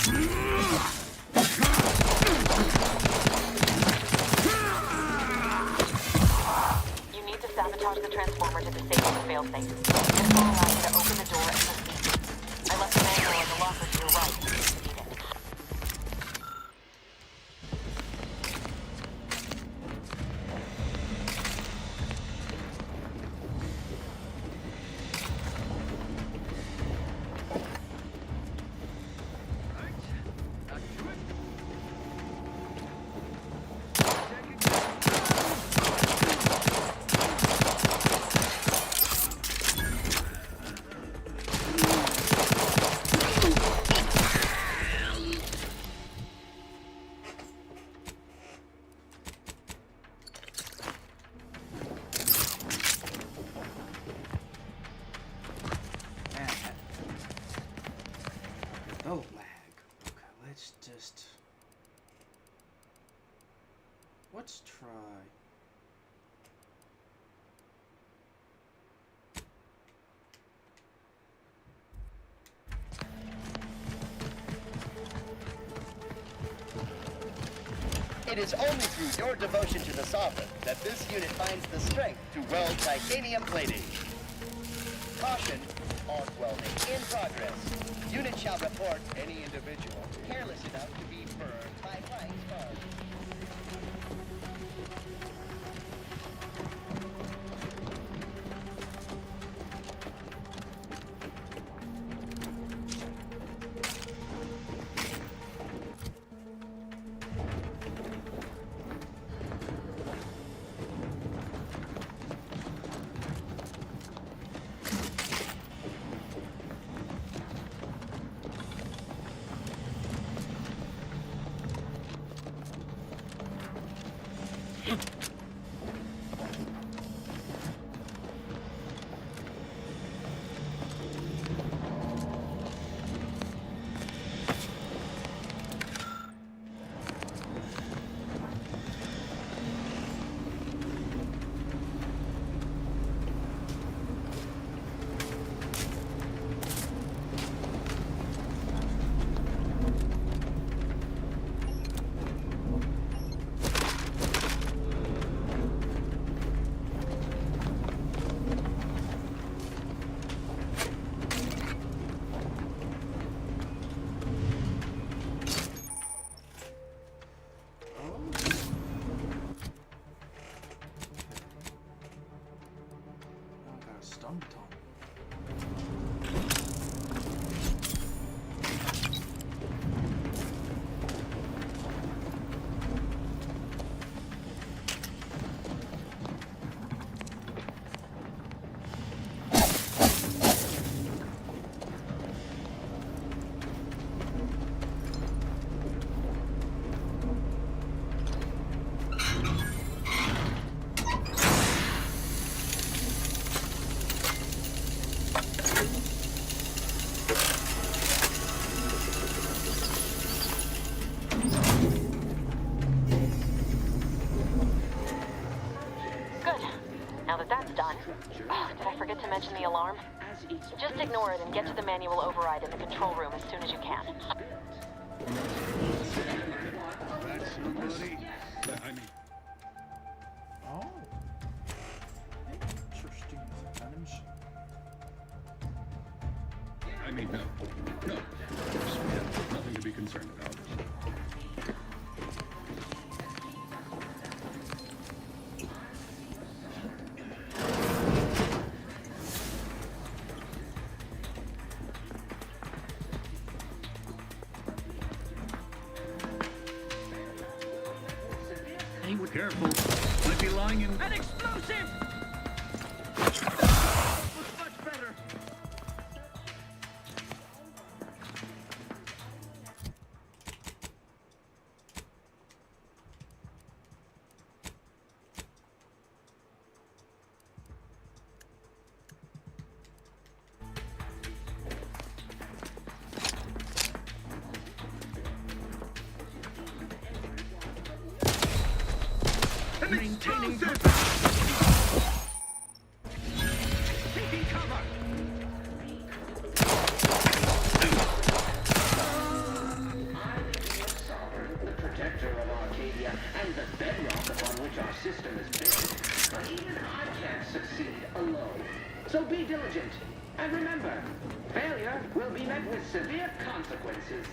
to sabotage the transformer to disable the failsafe. This will allow you to open the door and proceed. I left the manual in the locker to your right if you need it. Oh, lag. Okay, let's try. It is only through your devotion to the Sovereign that this unit finds the strength to weld titanium plating. Caution, arc welding in progress. Unit shall report any individual careless enough to be burned by flying sparks. mention the alarm? Just ignore it and get to the manual override in the control room as soon as you can. That's somebody. I mean... Oh. Interesting challenge. I mean, no. No. Of course, we have nothing to be concerned about. Careful. Might be lying in... An explosive! Looks much better. Maintaining taking cover. system is built, but even I can't succeed alone. So be diligent, and remember, failure will be met with severe consequences.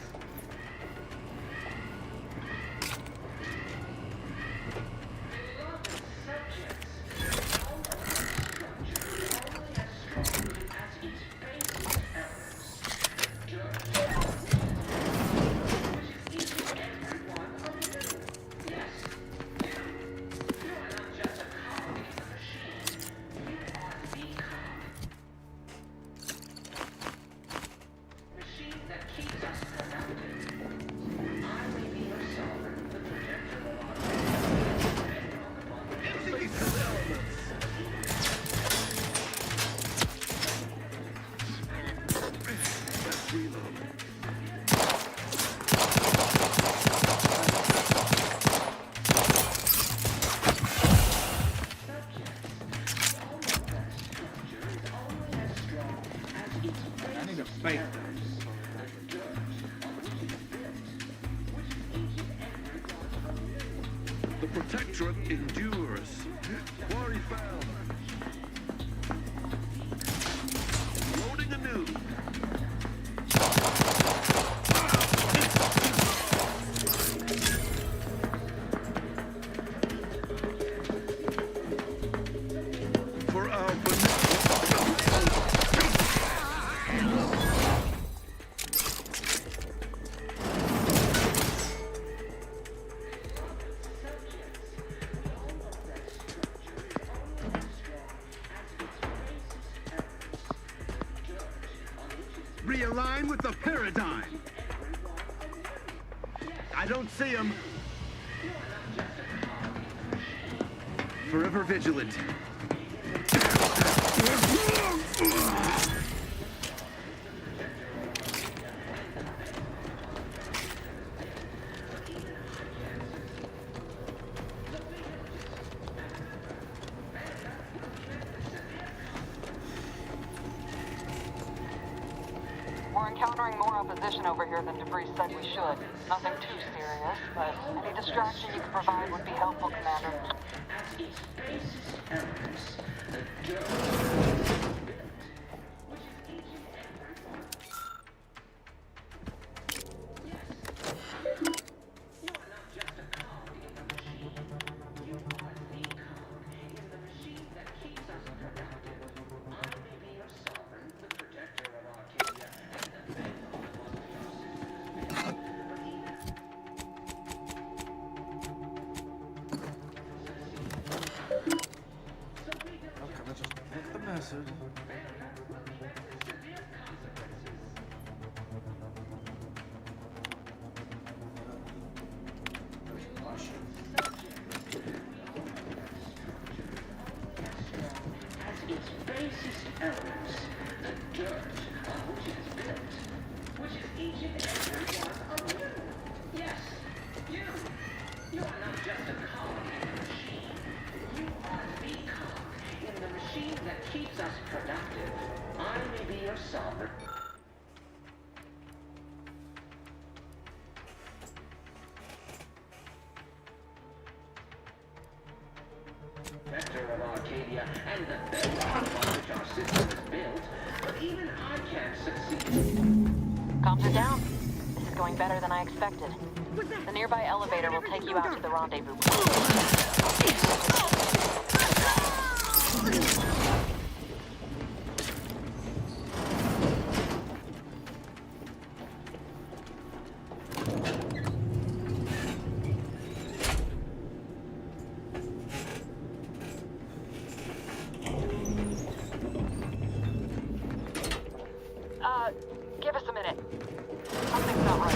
The Protectorate endures. Quarry found. Loading anew. For our realign with the paradigm. I don't see him. Forever vigilant. We're encountering more opposition over here than DeVries said we should. Nothing too serious, but any distraction you can provide would be helpful, Commander. Message. As its basest elements, the dirt on which it is built, which is each and every one of you. Yes, you. You are not just a cog in the machine. You are the cog in the machine that keeps us productive. I may be your sovereign. Vector of Arcadia and the bedrock on which our system is built, but even I can't succeed. Comms are down. This is going better than I expected. The nearby elevator will take you out to the rendezvous point. Give us a minute. Something's not right.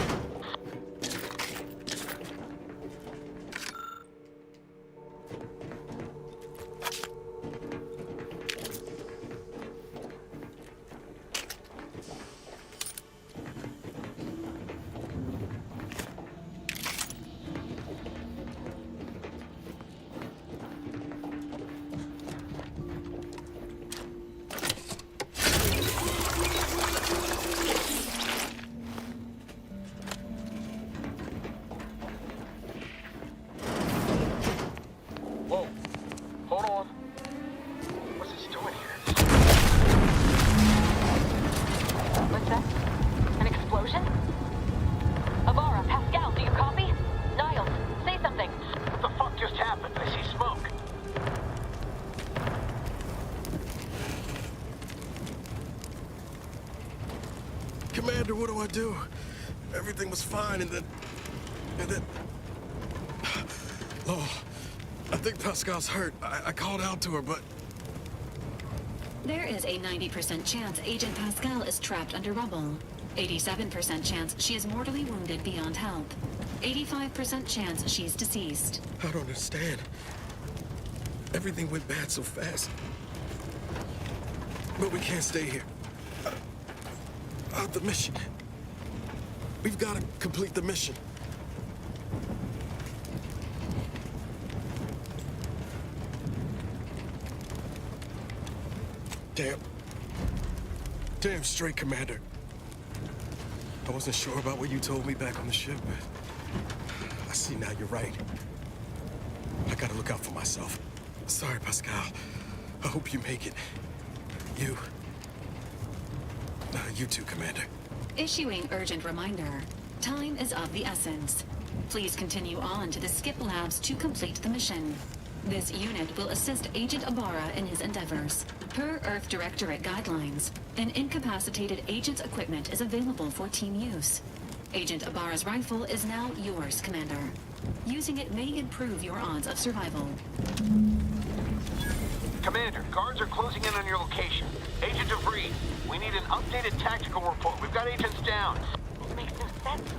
I see smoke. Commander, what do I do? Everything was fine, and then... Oh, I think Pascal's hurt. I called out to her, but... There is a 90% chance Agent Pascal is trapped under rubble. 87% chance she is mortally wounded beyond help. 85% chance she's deceased. I don't understand. Everything went bad so fast. But we can't stay here. The mission. We've got to complete the mission. Damn straight, Commander. I wasn't sure about what you told me back on the ship, but I see now you're right. I gotta look out for myself. Sorry, Pascal. I hope you make it. You too, Commander. Issuing urgent reminder. Time is of the essence. Please continue on to the Skip Labs to complete the mission. This unit will assist Agent Ibarra in his endeavors. Per Earth Directorate guidelines, an incapacitated agent's equipment is available for team use. Agent Ibarra's rifle is now yours, Commander. Using it may improve your odds of survival. Commander, guards are closing in on your location. Agent DeVries, we need an updated tactical report. We've got agents down. This makes no sense.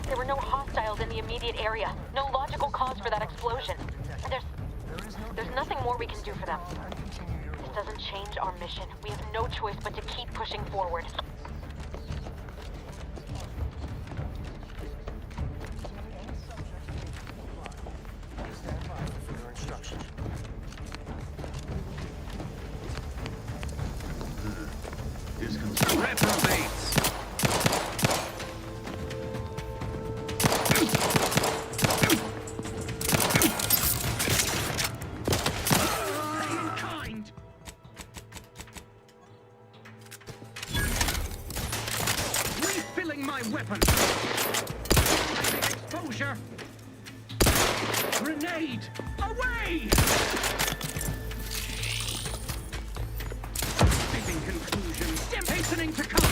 There were no hostiles in the immediate area. No logical cause for that explosion. And there's nothing more we can do for them. This doesn't change our mission. We have no choice but to keep pushing forward. Reprobates! Mankind! Refilling my weapon! Exposure! Grenade! Away! Fitting conclusion. Hastening to come!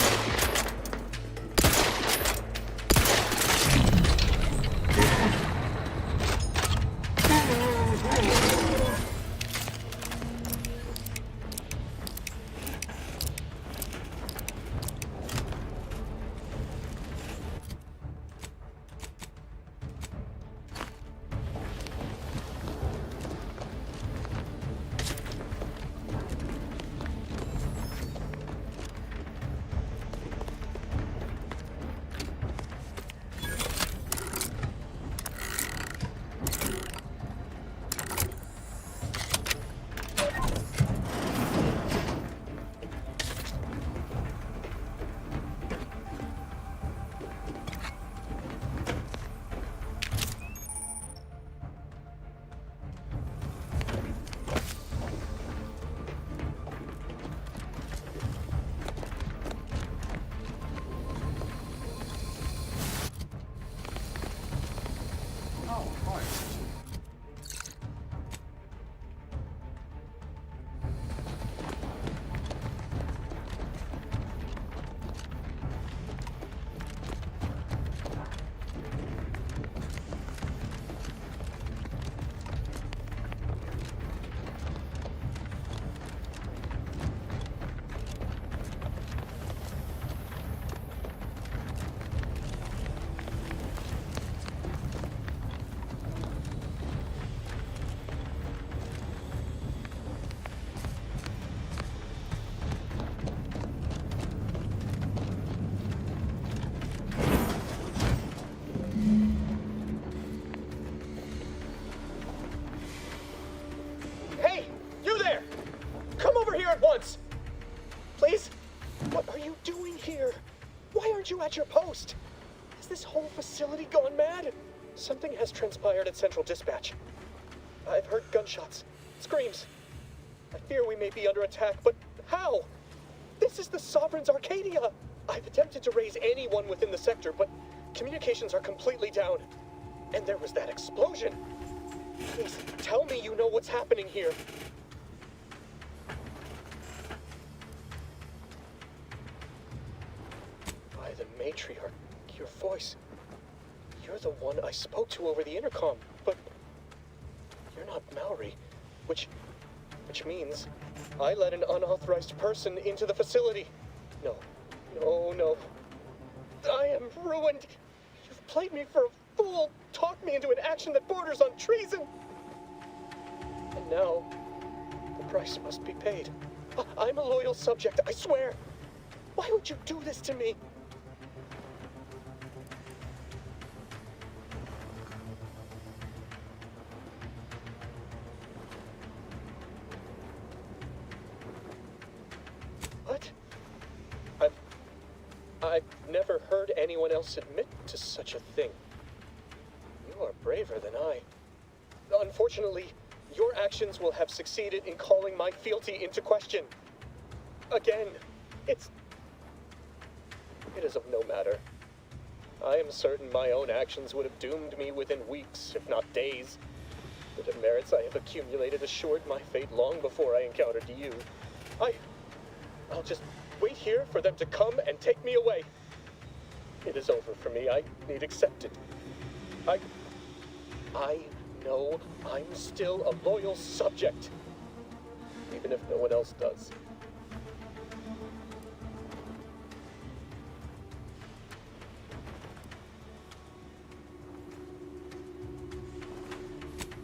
once! Please? What are you doing here? Why aren't you at your post? Has this whole facility gone mad? Something has transpired at Central Dispatch. I've heard gunshots, screams. I fear we may be under attack, but how? This is the Sovereign's Arcadia! I've attempted to raise anyone within the sector, but communications are completely down. And there was that explosion. Please, tell me you know what's happening here. By the matriarch, your voice. You're the one I spoke to over the intercom, but you're not Mallory, which means I let an unauthorized person into the facility. No. I am ruined. You've played me for a fool, talked me into an action that borders on treason. And now, the price must be paid. I'm a loyal subject, I swear. Why would you do this to me? What? I've never heard anyone else admit to such a thing. You are braver than I. Unfortunately, your actions will have succeeded in calling my fealty into question. Again, it is of no matter. I am certain my own actions would have doomed me within weeks, if not days. The demerits I have accumulated assured my fate long before I encountered you. I'll just wait here for them to come and take me away. It is over for me. I need accept it. I know I'm still a loyal subject, even if no one else does.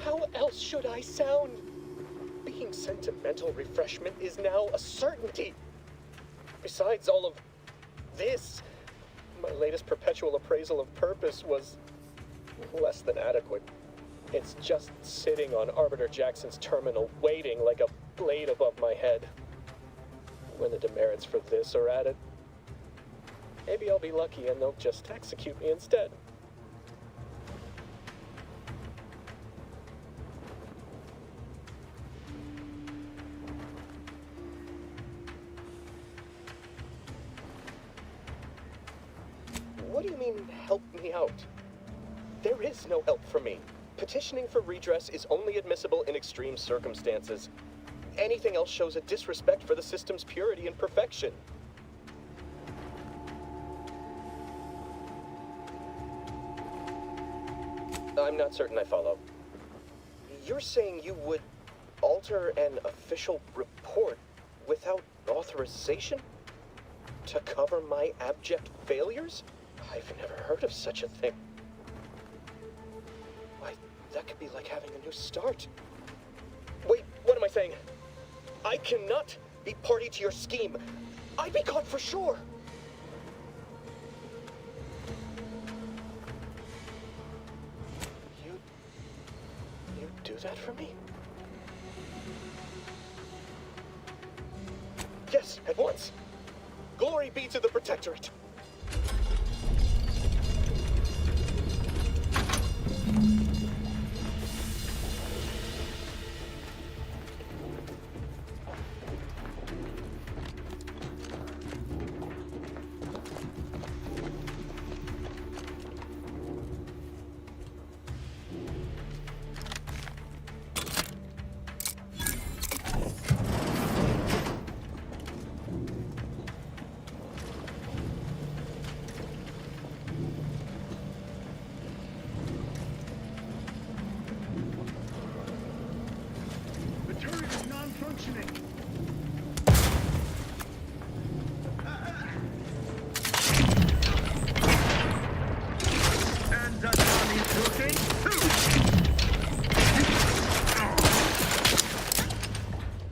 How else should I sound? Being sentimental refreshment is now a certainty. Besides all of this, my latest perpetual appraisal of purpose was less than adequate. It's just sitting on Arbiter Jackson's terminal, waiting like a blade above my head. When the demerits for this are added, maybe I'll be lucky and they'll just execute me instead. What do you mean, help me out? There is no help for me. Petitioning for redress is only admissible in extreme circumstances. Anything else shows a disrespect for the system's purity and perfection. I'm not certain I follow. You're saying you would alter an official report without authorization? To cover my abject failures? I've never heard of such a thing. Why, that could be like having a new start. Wait, what am I saying? I cannot be party to your scheme. I'd be caught for sure. You do that for me? Yes, at once. Glory be to the Protectorate.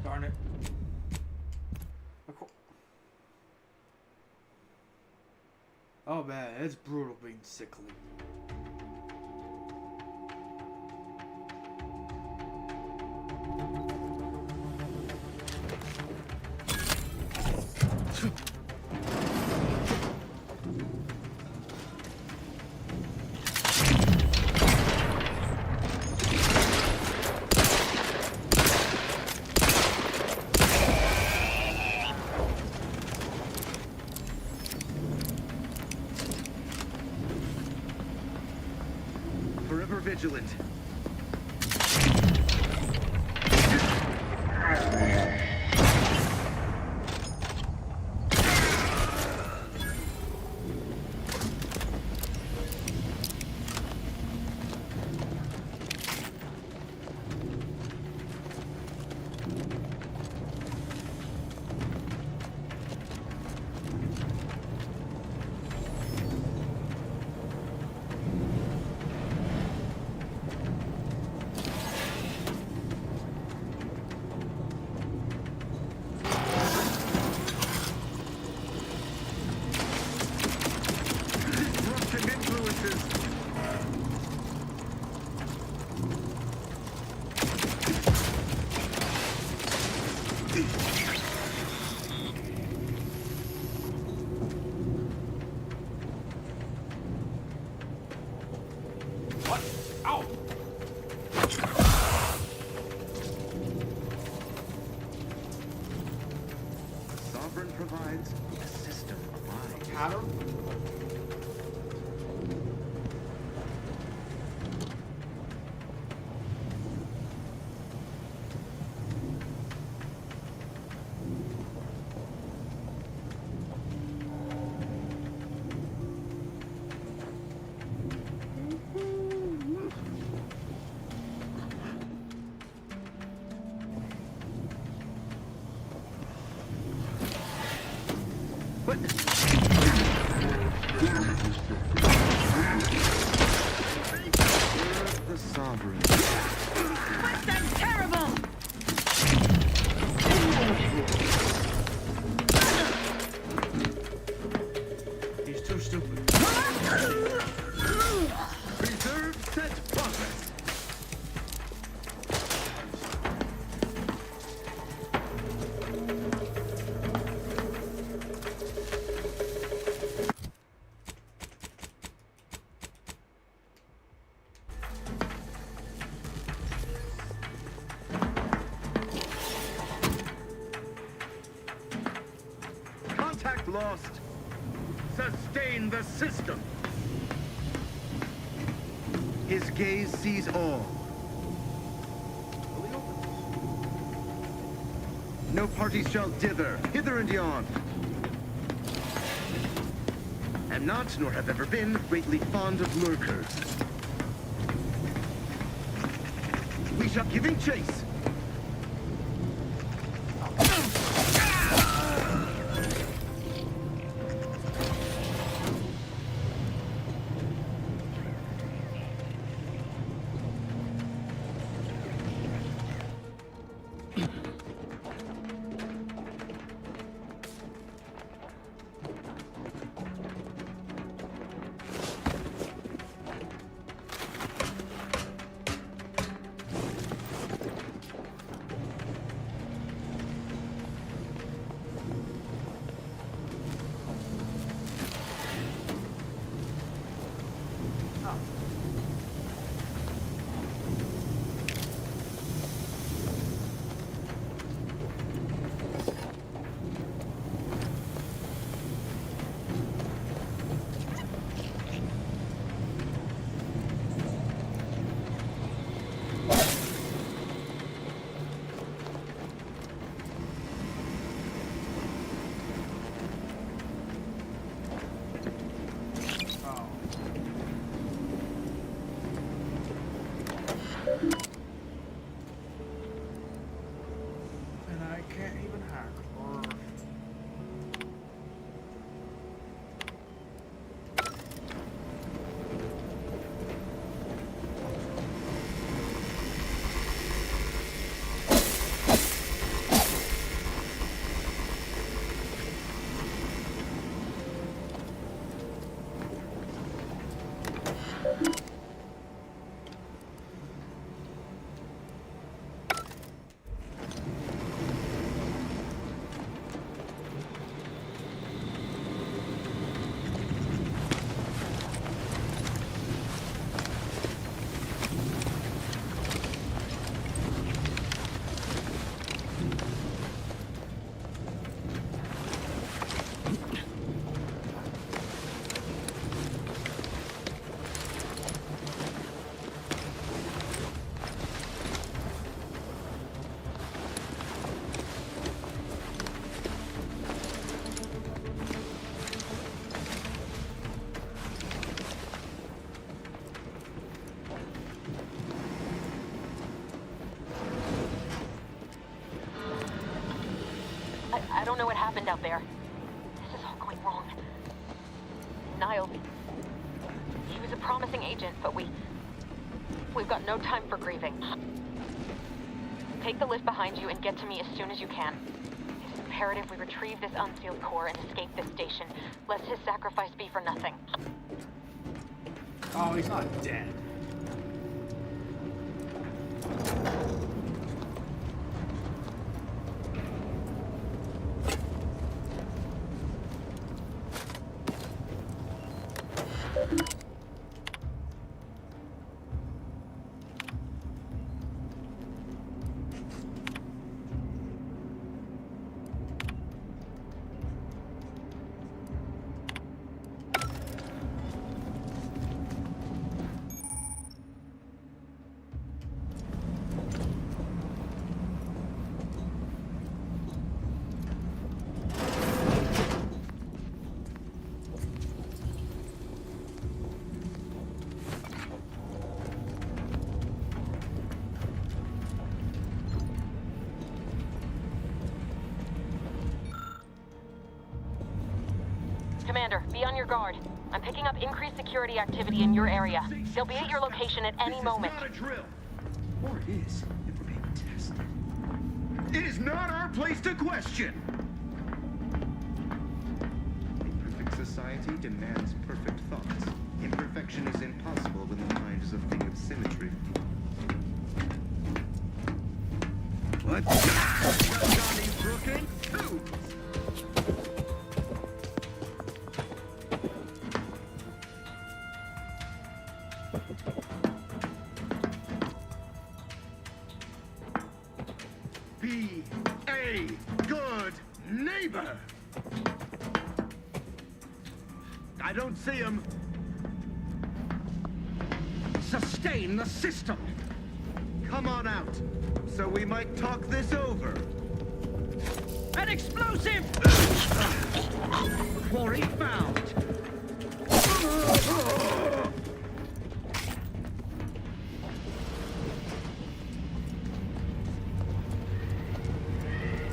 Darn it. Oh man, it's brutal being sickly. Forever vigilant. What? Ow! The Sovereign provides a system of minds. Pattern? The Sovereign. That's terrible! He's too stupid. Preserve set progress. Contact lost. Sustain the system. His gaze sees all. No parties shall dither, hither and yon. Am not, nor have ever been, greatly fond of lurkers. We shall giving chase. And I can't even hack. I don't know what happened out there. This is all going wrong. Niles, he was a promising agent, but we've got no time for grieving. Take the lift behind you and get to me as soon as you can. It's imperative we retrieve this unsealed core and escape this station, lest his sacrifice be for nothing. Oh, he's not dead. Commander, be on your guard. I'm picking up increased security activity in your area. They'll be at your location at any moment. This is not a drill. Or it is, if we're being tested. It is not our place to question. A perfect society demands perfect thoughts. Imperfection is impossible when the mind is a thing of symmetry. What? Johnny Brooking? Who? Be a good neighbor. I don't see him. Sustain the system. Come on out, so we might talk this over. An explosive! Quarry found.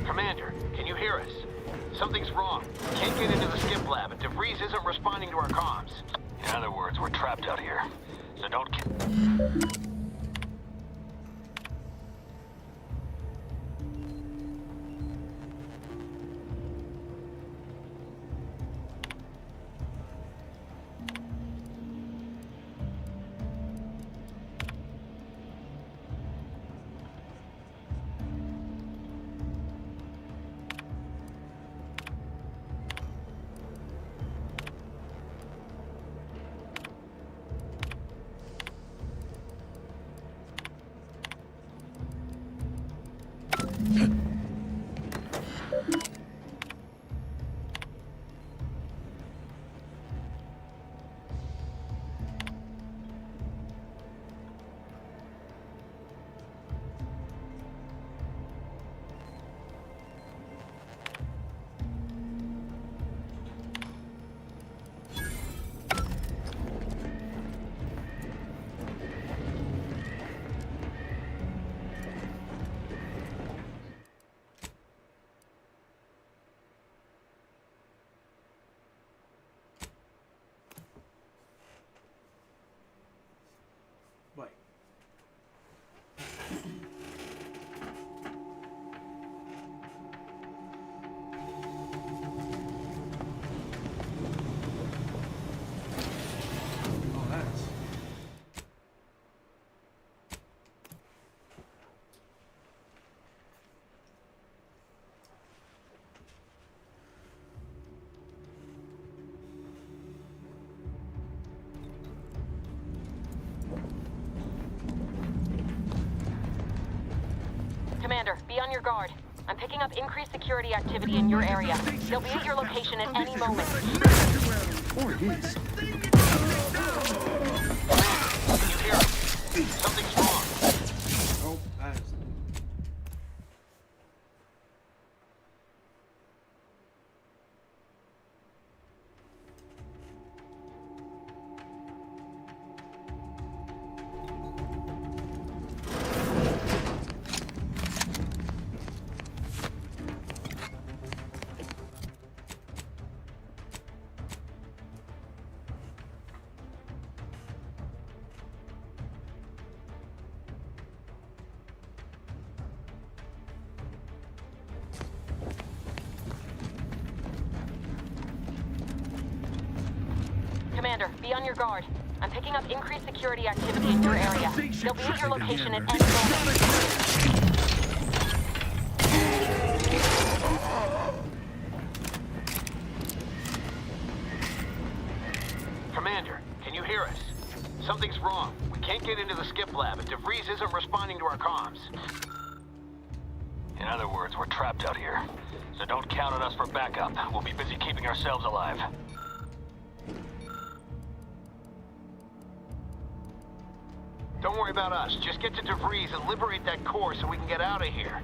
Commander, can you hear us? Something's wrong. Can't get into the skip lab, and DeVries isn't responding to our comms. In other words, we're trapped out here. So don't... Wait. Oh, that's... Commander, be on your guard. I'm picking up increased security activity in your area. They'll be at your location at any moment. Or it is. Can you hear us? Something's wrong. Oh, that is... Commander, be on your guard. I'm picking up increased security activity in your area. They'll be at your location at any moment. Commander, can you hear us? Something's wrong. We can't get into the skip lab, and DeVries isn't responding to our comms. In other words, we're trapped out here. So don't count on us for backup. We'll be busy keeping ourselves alive. Don't worry about us. Just get to DeVries and liberate that core so we can get out of here.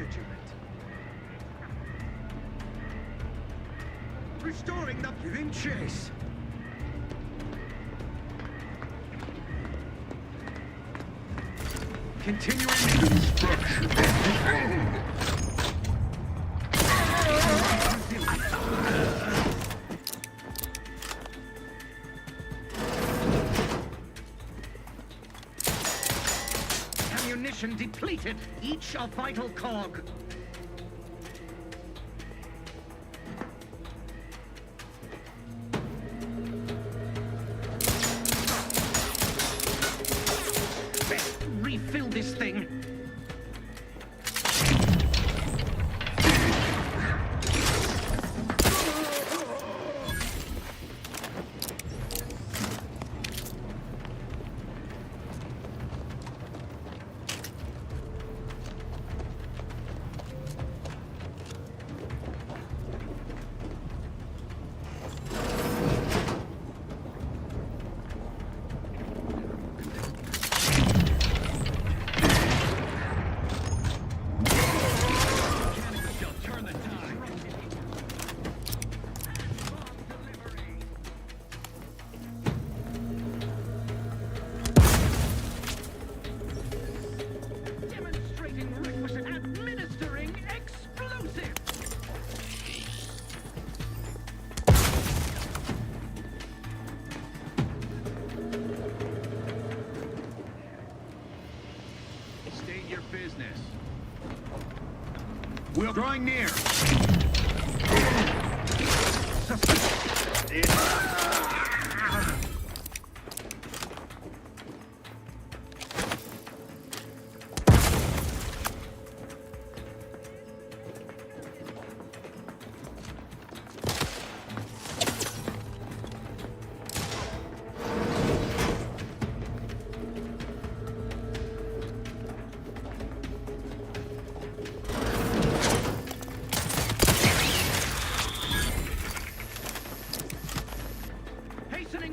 vigilant. Restoring the... Giving chase. Continuing construction. Ammunition depleted. Each a vital cog. Refill this thing. Business. We're drawing near.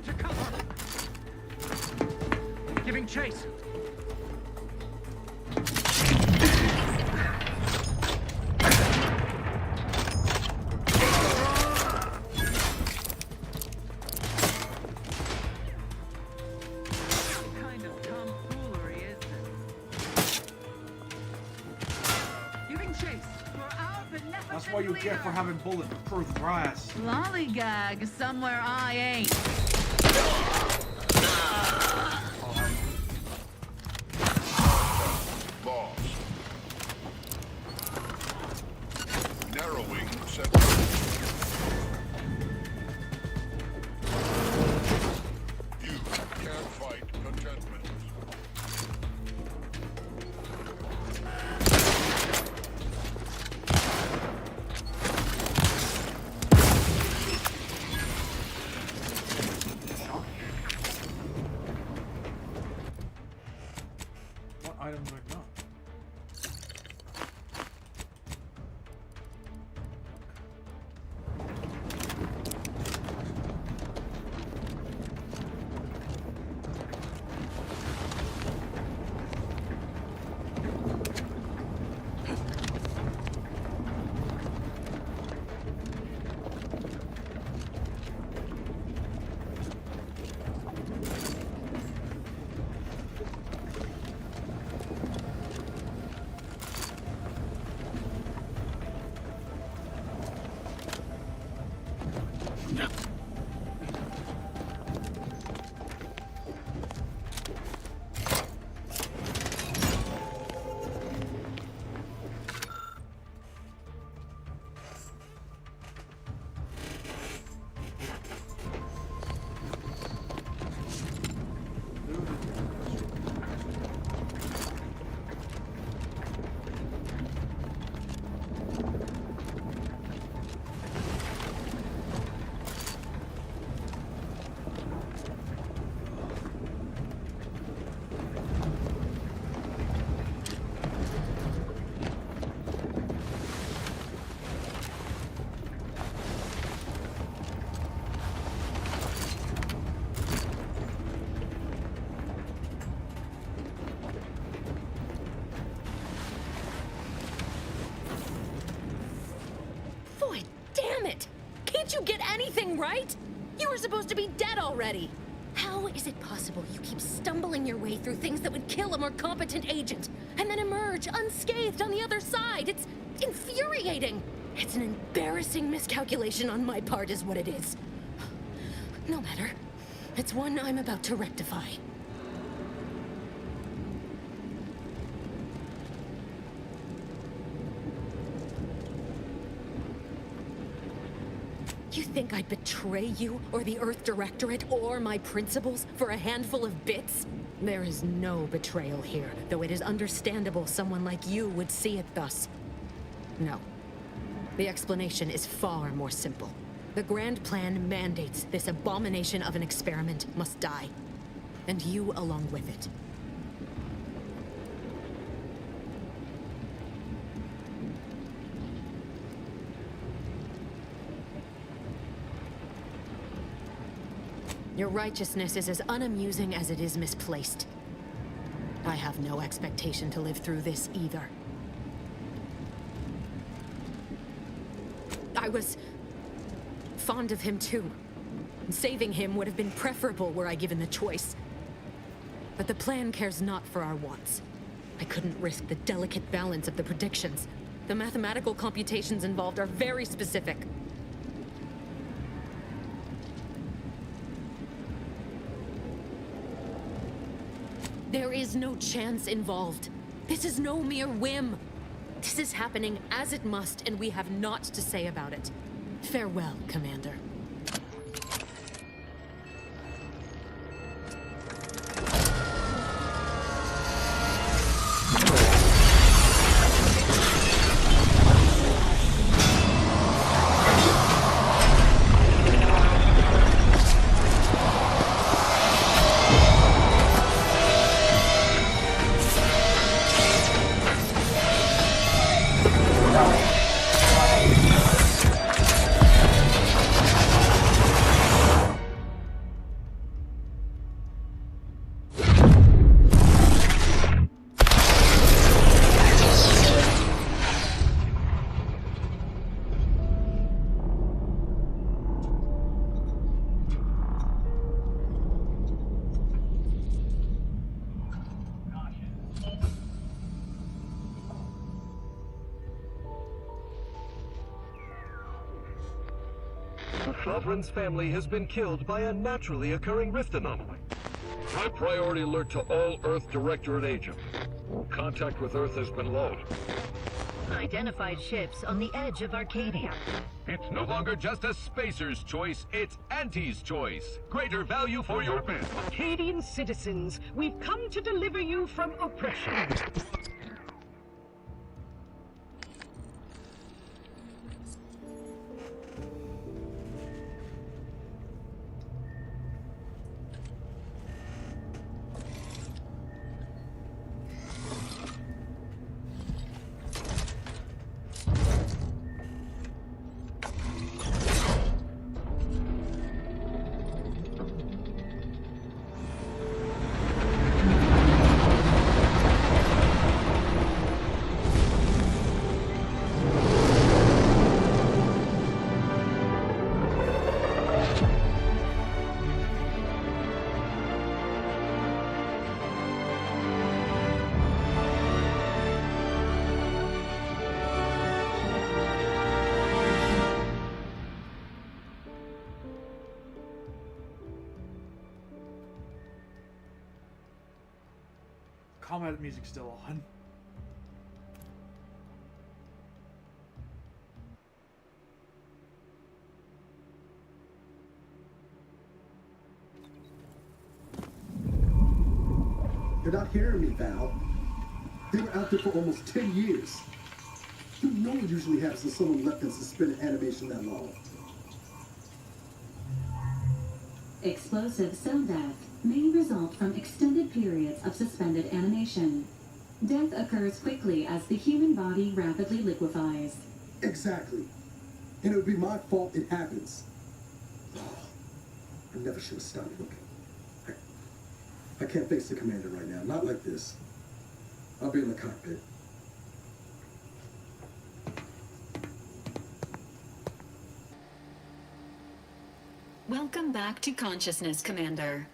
To cover. Giving chase. What kind of tomfoolery is this? Giving chase. For our beneficent That's what you get for having bulletproof glass. Lollygag somewhere I ain't. Boss. Narrowing separation. You can't fight contentment. What items are not? Didn't you get anything right? You were supposed to be dead already. How is it possible you keep stumbling your way through things that would kill a more competent agent, and then emerge unscathed on the other side? It's infuriating. It's an embarrassing miscalculation on my part is what it is. No matter. It's one I'm about to rectify. You think I'd betray you, or the Earth Directorate, or my principals for a handful of bits? There is no betrayal here, though it is understandable someone like you would see it thus. No. The explanation is far more simple. The Grand Plan mandates this abomination of an experiment must die. And you along with it. Your righteousness is as unamusing as it is misplaced. I have no expectation to live through this either. I was fond of him too. Saving him would have been preferable were I given the choice. But the plan cares not for our wants. I couldn't risk the delicate balance of the predictions. The mathematical computations involved are very specific. There is no chance involved. This is no mere whim. This is happening as it must, and we have naught to say about it. Farewell, Commander. Sovereign's family has been killed by a naturally occurring rift anomaly. High priority alert to all Earth Directorate agents. Contact with Earth has been low. Identified ships on the edge of Arcadia. It's no longer just a spacer's choice, it's Auntie's choice. Greater value for your men. Arcadian citizens, we've come to deliver you from oppression. Combat music's still on. You're not hearing me, Val. They were out there for almost 10 years. You know what usually happens when someone left in suspended animation that long. Explosive cell death may result from extended periods of suspended animation. Death occurs quickly as the human body rapidly liquefies. Exactly. And it would be my fault it happens. Oh, I never should have stopped looking. I can't face the commander right now. Not like this. I'll be in the cockpit. Welcome back to consciousness, Commander.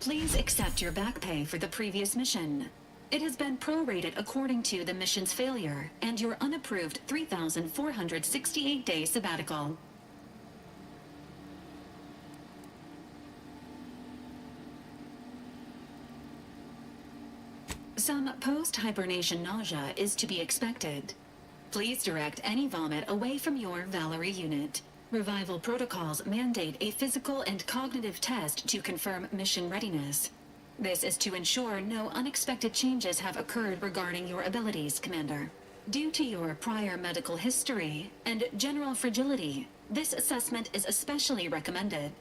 Please accept your back pay for the previous mission. It has been prorated according to the mission's failure and your unapproved 3,468-day sabbatical. Some post-hibernation nausea is to be expected. Please direct any vomit away from your Valerie unit. Revival protocols mandate a physical and cognitive test to confirm mission readiness. This is to ensure no unexpected changes have occurred regarding your abilities, Commander. Due to your prior medical history and general fragility, this assessment is especially recommended.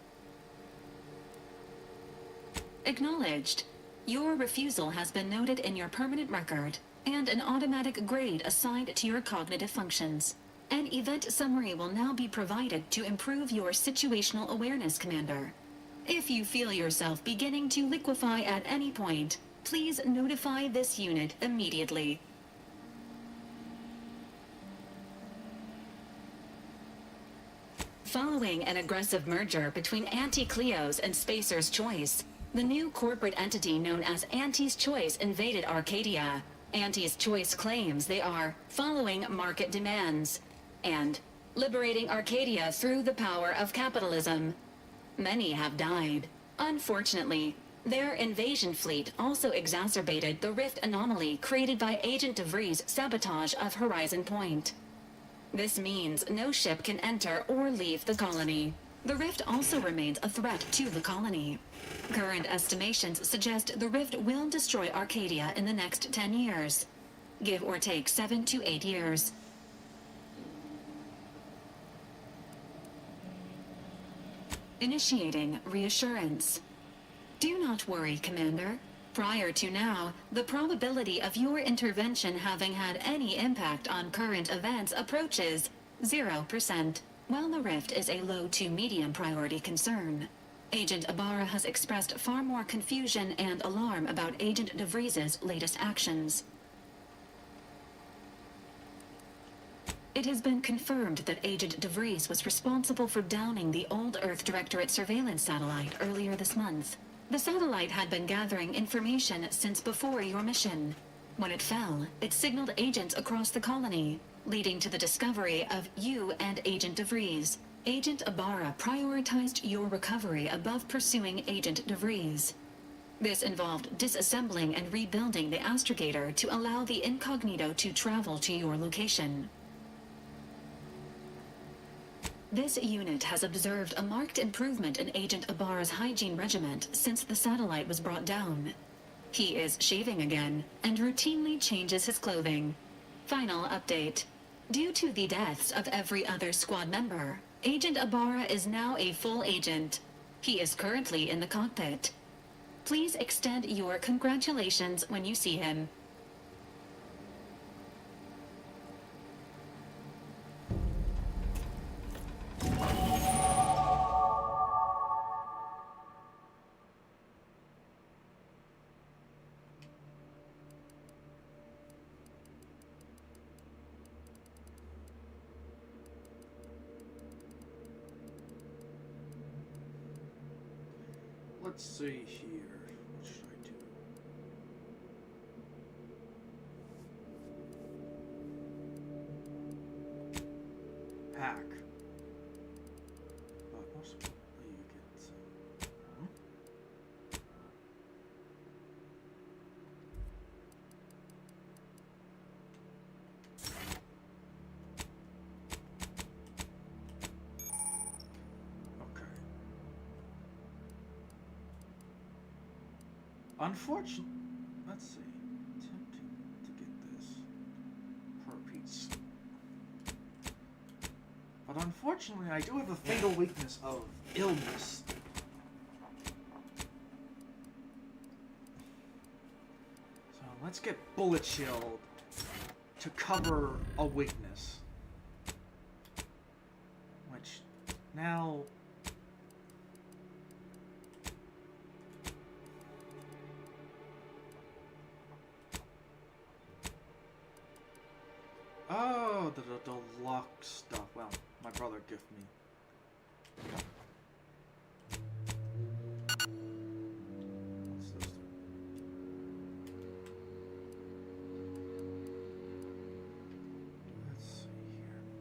Acknowledged. Your refusal has been noted in your permanent record, and an automatic grade assigned to your cognitive functions. An event summary will now be provided to improve your situational awareness, Commander. If you feel yourself beginning to liquefy at any point, please notify this unit immediately. Following an aggressive merger between Anti-Cleos and Spacer's Choice, the new corporate entity known as Anti's Choice invaded Arcadia. Anti's Choice claims they are following market demands and liberating Arcadia through the power of capitalism. Many have died. Unfortunately, their invasion fleet also exacerbated the rift anomaly created by Agent DeVries' sabotage of Horizon Point. This means no ship can enter or leave the colony. The rift also remains a threat to the colony. Current estimations suggest the rift will destroy Arcadia in the next 10 years. Give or take 7 to 8 years. Initiating reassurance. Do not worry, Commander. Prior to now, the probability of your intervention having had any impact on current events approaches 0%. While the rift is a low to medium priority concern, Agent Ibarra has expressed far more confusion and alarm about Agent DeVries' latest actions. It has been confirmed that Agent DeVries was responsible for downing the Old Earth Directorate surveillance satellite earlier this month. The satellite had been gathering information since before your mission. When it fell, it signaled agents across the colony, leading to the discovery of you and Agent DeVries. Agent Ibarra prioritized your recovery above pursuing Agent DeVries. This involved disassembling and rebuilding the astrogator to allow the incognito to travel to your location. This unit has observed a marked improvement in Agent Ibarra's hygiene regiment since the satellite was brought down. He is shaving again and routinely changes his clothing. Final update. Due to the deaths of every other squad member, Agent Ibarra is now a full agent. He is currently in the cockpit. Please extend your congratulations when you see him. Let's see here. What should I do? Hack. But most probably you get some. Unfortunately, let's see. Attempting to get this per piece. But unfortunately, I do have a fatal weakness of illness. So let's get Bullet Shield to cover a weakness. Which now... Oh, the deluxe stuff. Well, my brother gifted me What's this? Let's see here. This versus.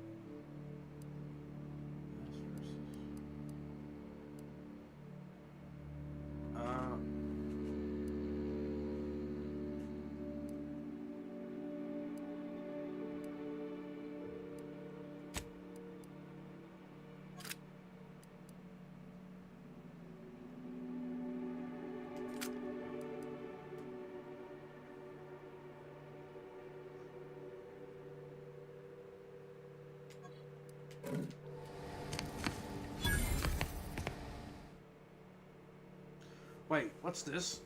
Wait, what's this?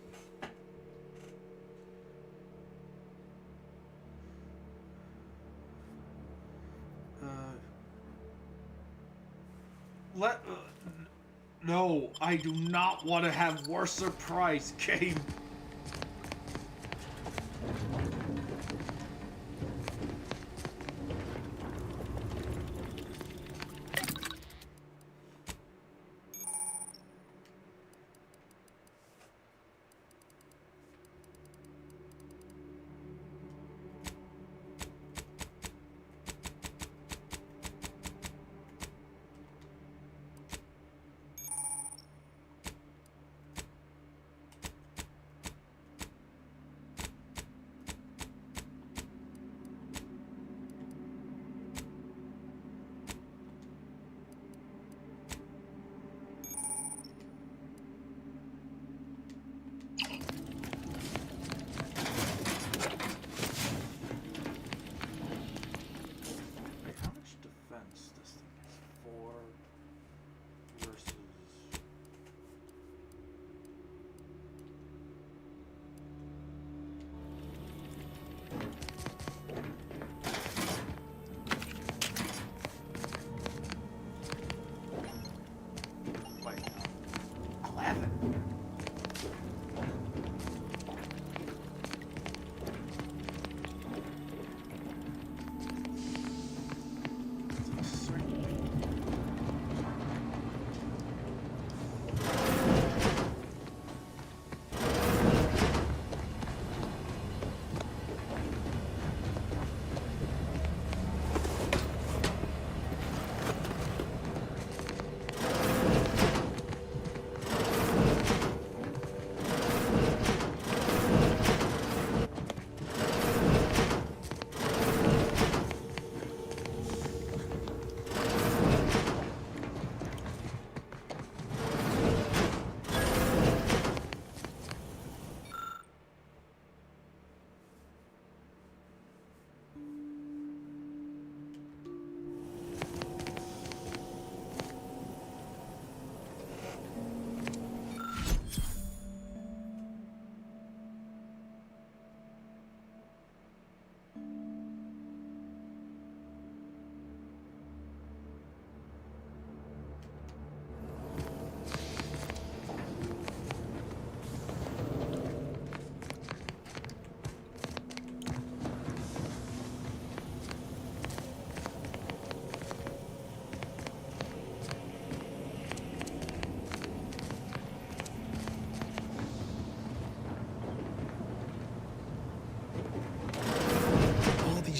No, I do not want to have worse surprise game.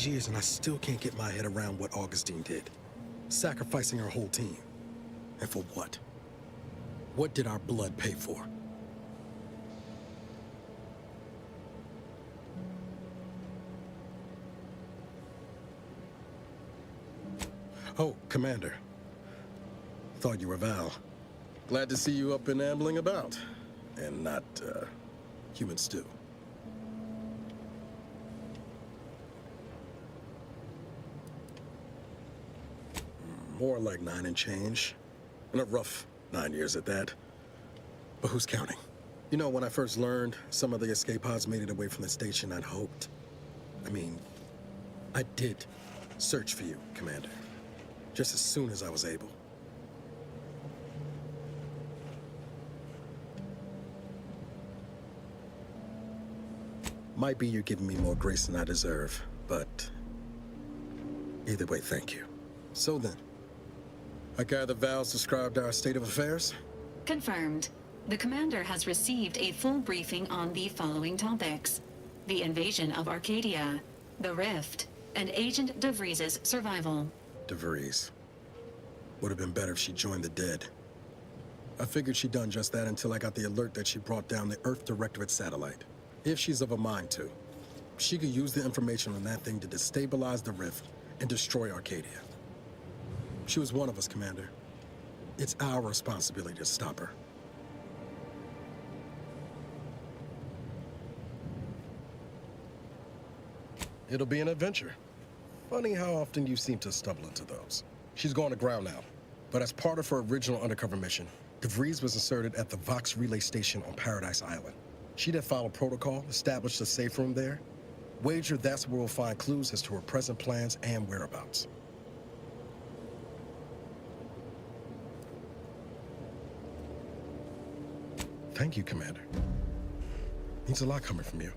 Years and I still can't get my head around what Augustine did. Sacrificing her whole team. And for what? What did our blood pay for? Oh, Commander. Thought you were Val. Glad to see you up and ambling about. And not, human stew. More like 9 and change. And a rough 9 years at that. But who's counting? You know, when I first learned some of the escape pods made it away from the station, I'd hoped. I did search for you, Commander. Just as soon as I was able. Might be you're giving me more grace than I deserve, but either way, thank you. So then, I gather Val's described our state of affairs? Confirmed. The commander has received a full briefing on the following topics: the invasion of Arcadia, the Rift, and Agent DeVries' survival. DeVries. Would have been better if she joined the dead. I figured she'd done just that until I got the alert that she brought down the Earth Directorate satellite. If she's of a mind to, she could use the information on that thing to destabilize the Rift and destroy Arcadia. She was one of us, Commander. It's our responsibility to stop her. It'll be an adventure. Funny how often you seem to stumble into those. She's going to ground now, but as part of her original undercover mission, DeVries was inserted at the Vox relay station on Paradise Island. She did follow protocol, established a safe room there. Wager that's where we'll find clues as to her present plans and whereabouts. Thank you, Commander. Means a lot coming from you.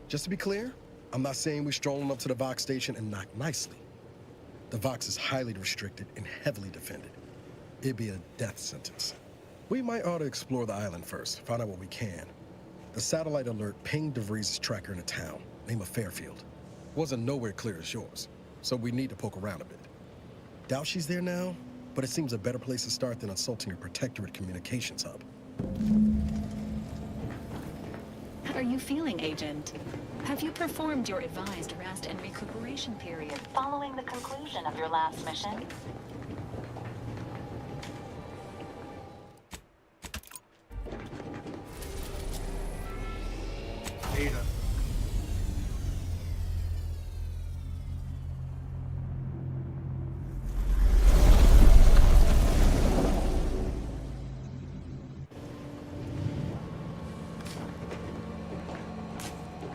Just to be clear, I'm not saying we're strolling up to the Vox station and knock nicely. The Vox is highly restricted and heavily defended. It'd be a death sentence. We might ought to explore the island first, find out what we can. The satellite alert pinged DeVries' tracker in a town, name of Fairfield. Wasn't nowhere clear as yours, so we need to poke around a bit. Doubt she's there now, but it seems a better place to start than assaulting her Protectorate communications hub. How are you feeling, Agent? Have you performed your advised rest and recuperation period following the conclusion of your last mission? Ada.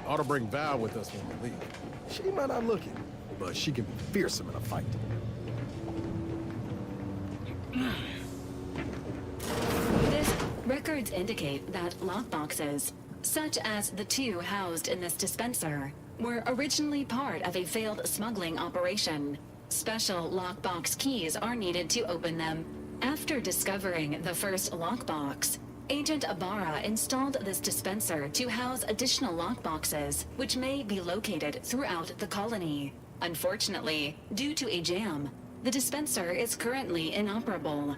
Ought to bring Val with us when we leave. She might not look it, but she can be fearsome in a fight. Records indicate that lockboxes, such as the two housed in this dispenser, were originally part of a failed smuggling operation. Special lockbox keys are needed to open them. After discovering the first lockbox, Agent Ibarra installed this dispenser to house additional lockboxes, which may be located throughout the colony. Unfortunately, due to a jam, the dispenser is currently inoperable.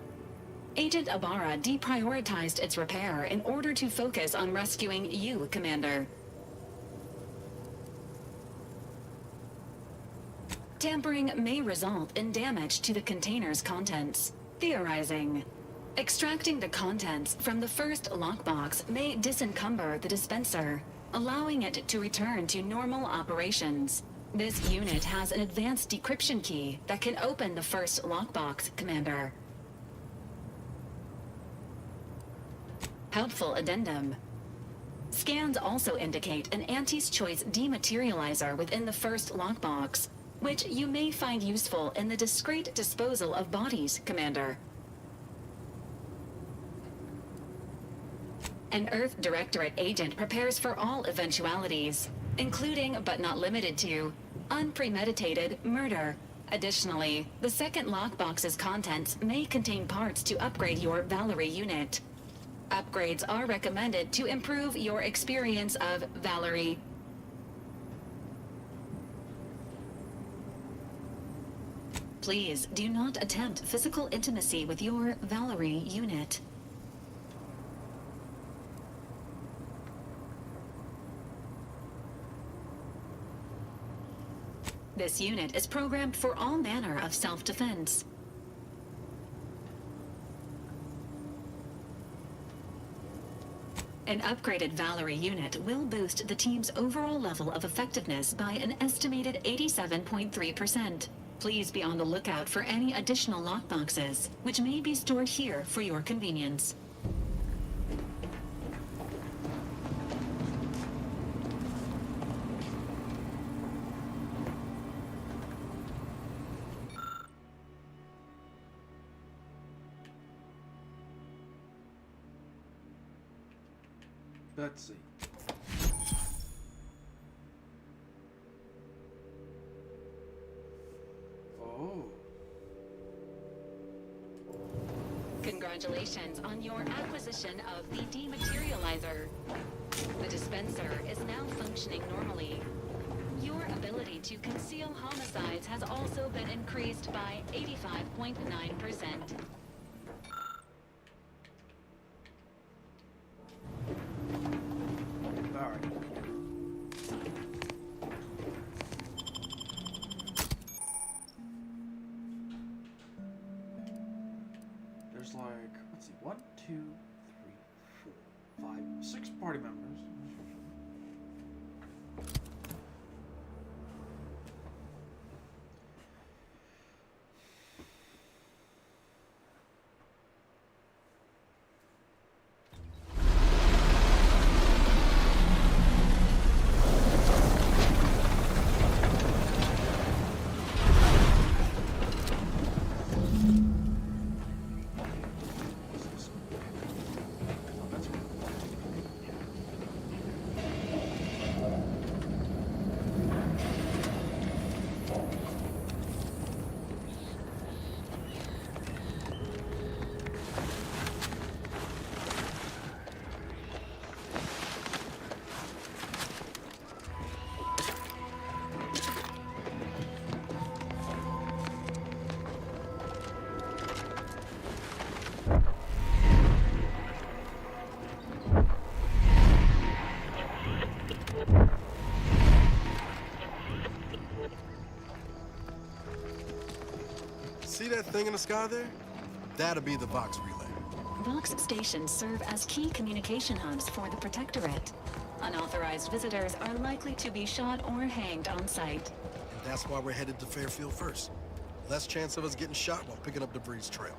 Agent Ibarra deprioritized its repair in order to focus on rescuing you, Commander. Tampering may result in damage to the container's contents. Theorizing. Extracting the contents from the first lockbox may disencumber the dispenser, allowing it to return to normal operations. This unit has an advanced decryption key that can open the first lockbox, Commander. Helpful addendum. Scans also indicate an Auntie's Choice dematerializer within the first lockbox, which you may find useful in the discreet disposal of bodies, Commander. An Earth Directorate agent prepares for all eventualities, including but not limited to unpremeditated murder. Additionally, the second lockbox's contents may contain parts to upgrade your Valerie unit. Upgrades are recommended to improve your experience of Valerie. Please do not attempt physical intimacy with your Valerie unit. This unit is programmed for all manner of self-defense. An upgraded Valerie unit will boost the team's overall level of effectiveness by an estimated 87.3%. Please be on the lookout for any additional lockboxes, which may be stored here for your convenience. Let's see. Oh. Congratulations on your acquisition of the dematerializer. The dispenser is now functioning normally. Your ability to conceal homicides has also been increased by 85.9%. Alright. There's like, let's see, 1, 2, 3, 4, 5, 6 party members. See that thing in the sky there? That'll be the Vox relay. Vox stations serve as key communication hubs for the Protectorate. Unauthorized visitors are likely to be shot or hanged on sight. And that's why we're headed to Fairfield first. Less chance of us getting shot while picking up Debris' trail.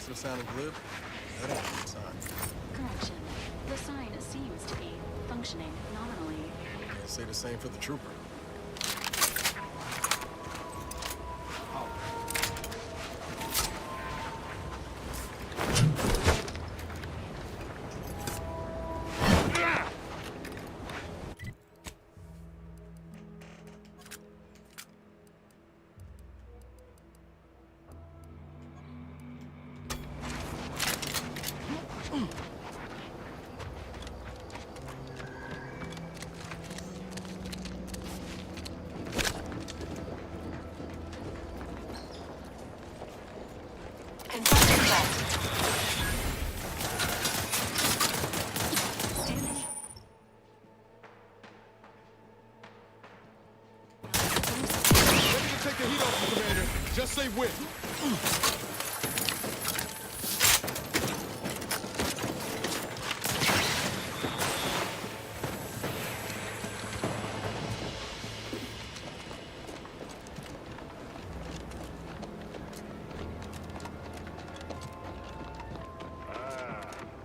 Of sounding glib? That ain't a good sign. Correction. The sign seems to be functioning nominally. Can't say the same for the trooper. Just say when.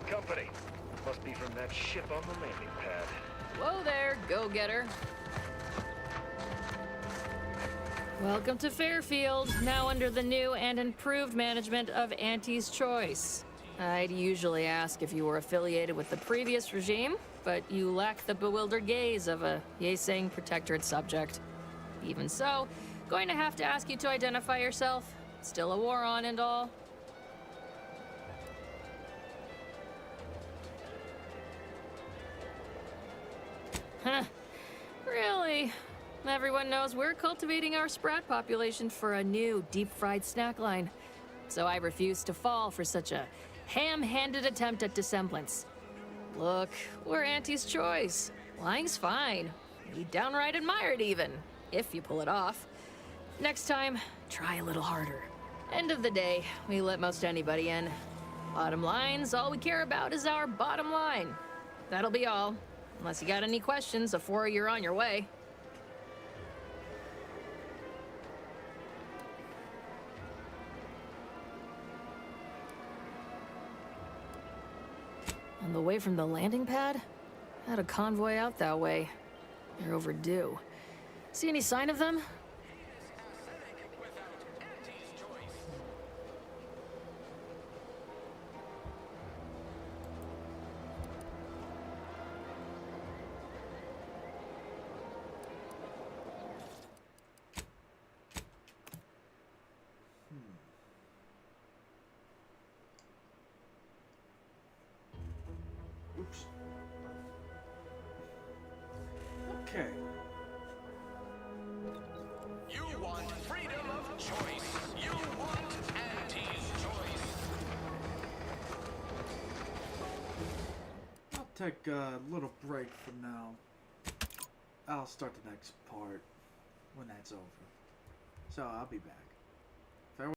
Company. Must be from that ship on the landing pad. Whoa there, go-getter. Welcome to Fairfield, now under the new and improved management of Auntie's Choice. I'd usually ask if you were affiliated with the previous regime, but you lack the bewildered gaze of a yay-saying protectorate subject. Even so, going to have to ask you to identify yourself. Still a war on and all. Huh. Really? Everyone knows we're cultivating our sprat population for a new deep-fried snack line. So I refuse to fall for such a ham-handed attempt at dissemblance. Look, we're Auntie's Choice. Lying's fine. We downright admire it even, if you pull it off. Next time, try a little harder. End of the day, we let most anybody in. Bottom line's all we care about is our bottom line. That'll be all. Unless you got any questions before you're on your way. On the way from the landing pad? Had a convoy out that way. They're overdue. See any sign of them? Oops. Okay. You want freedom of choice. You want Auntie's Choice. I'll take a little break from now. I'll start the next part when that's over. So I'll be back.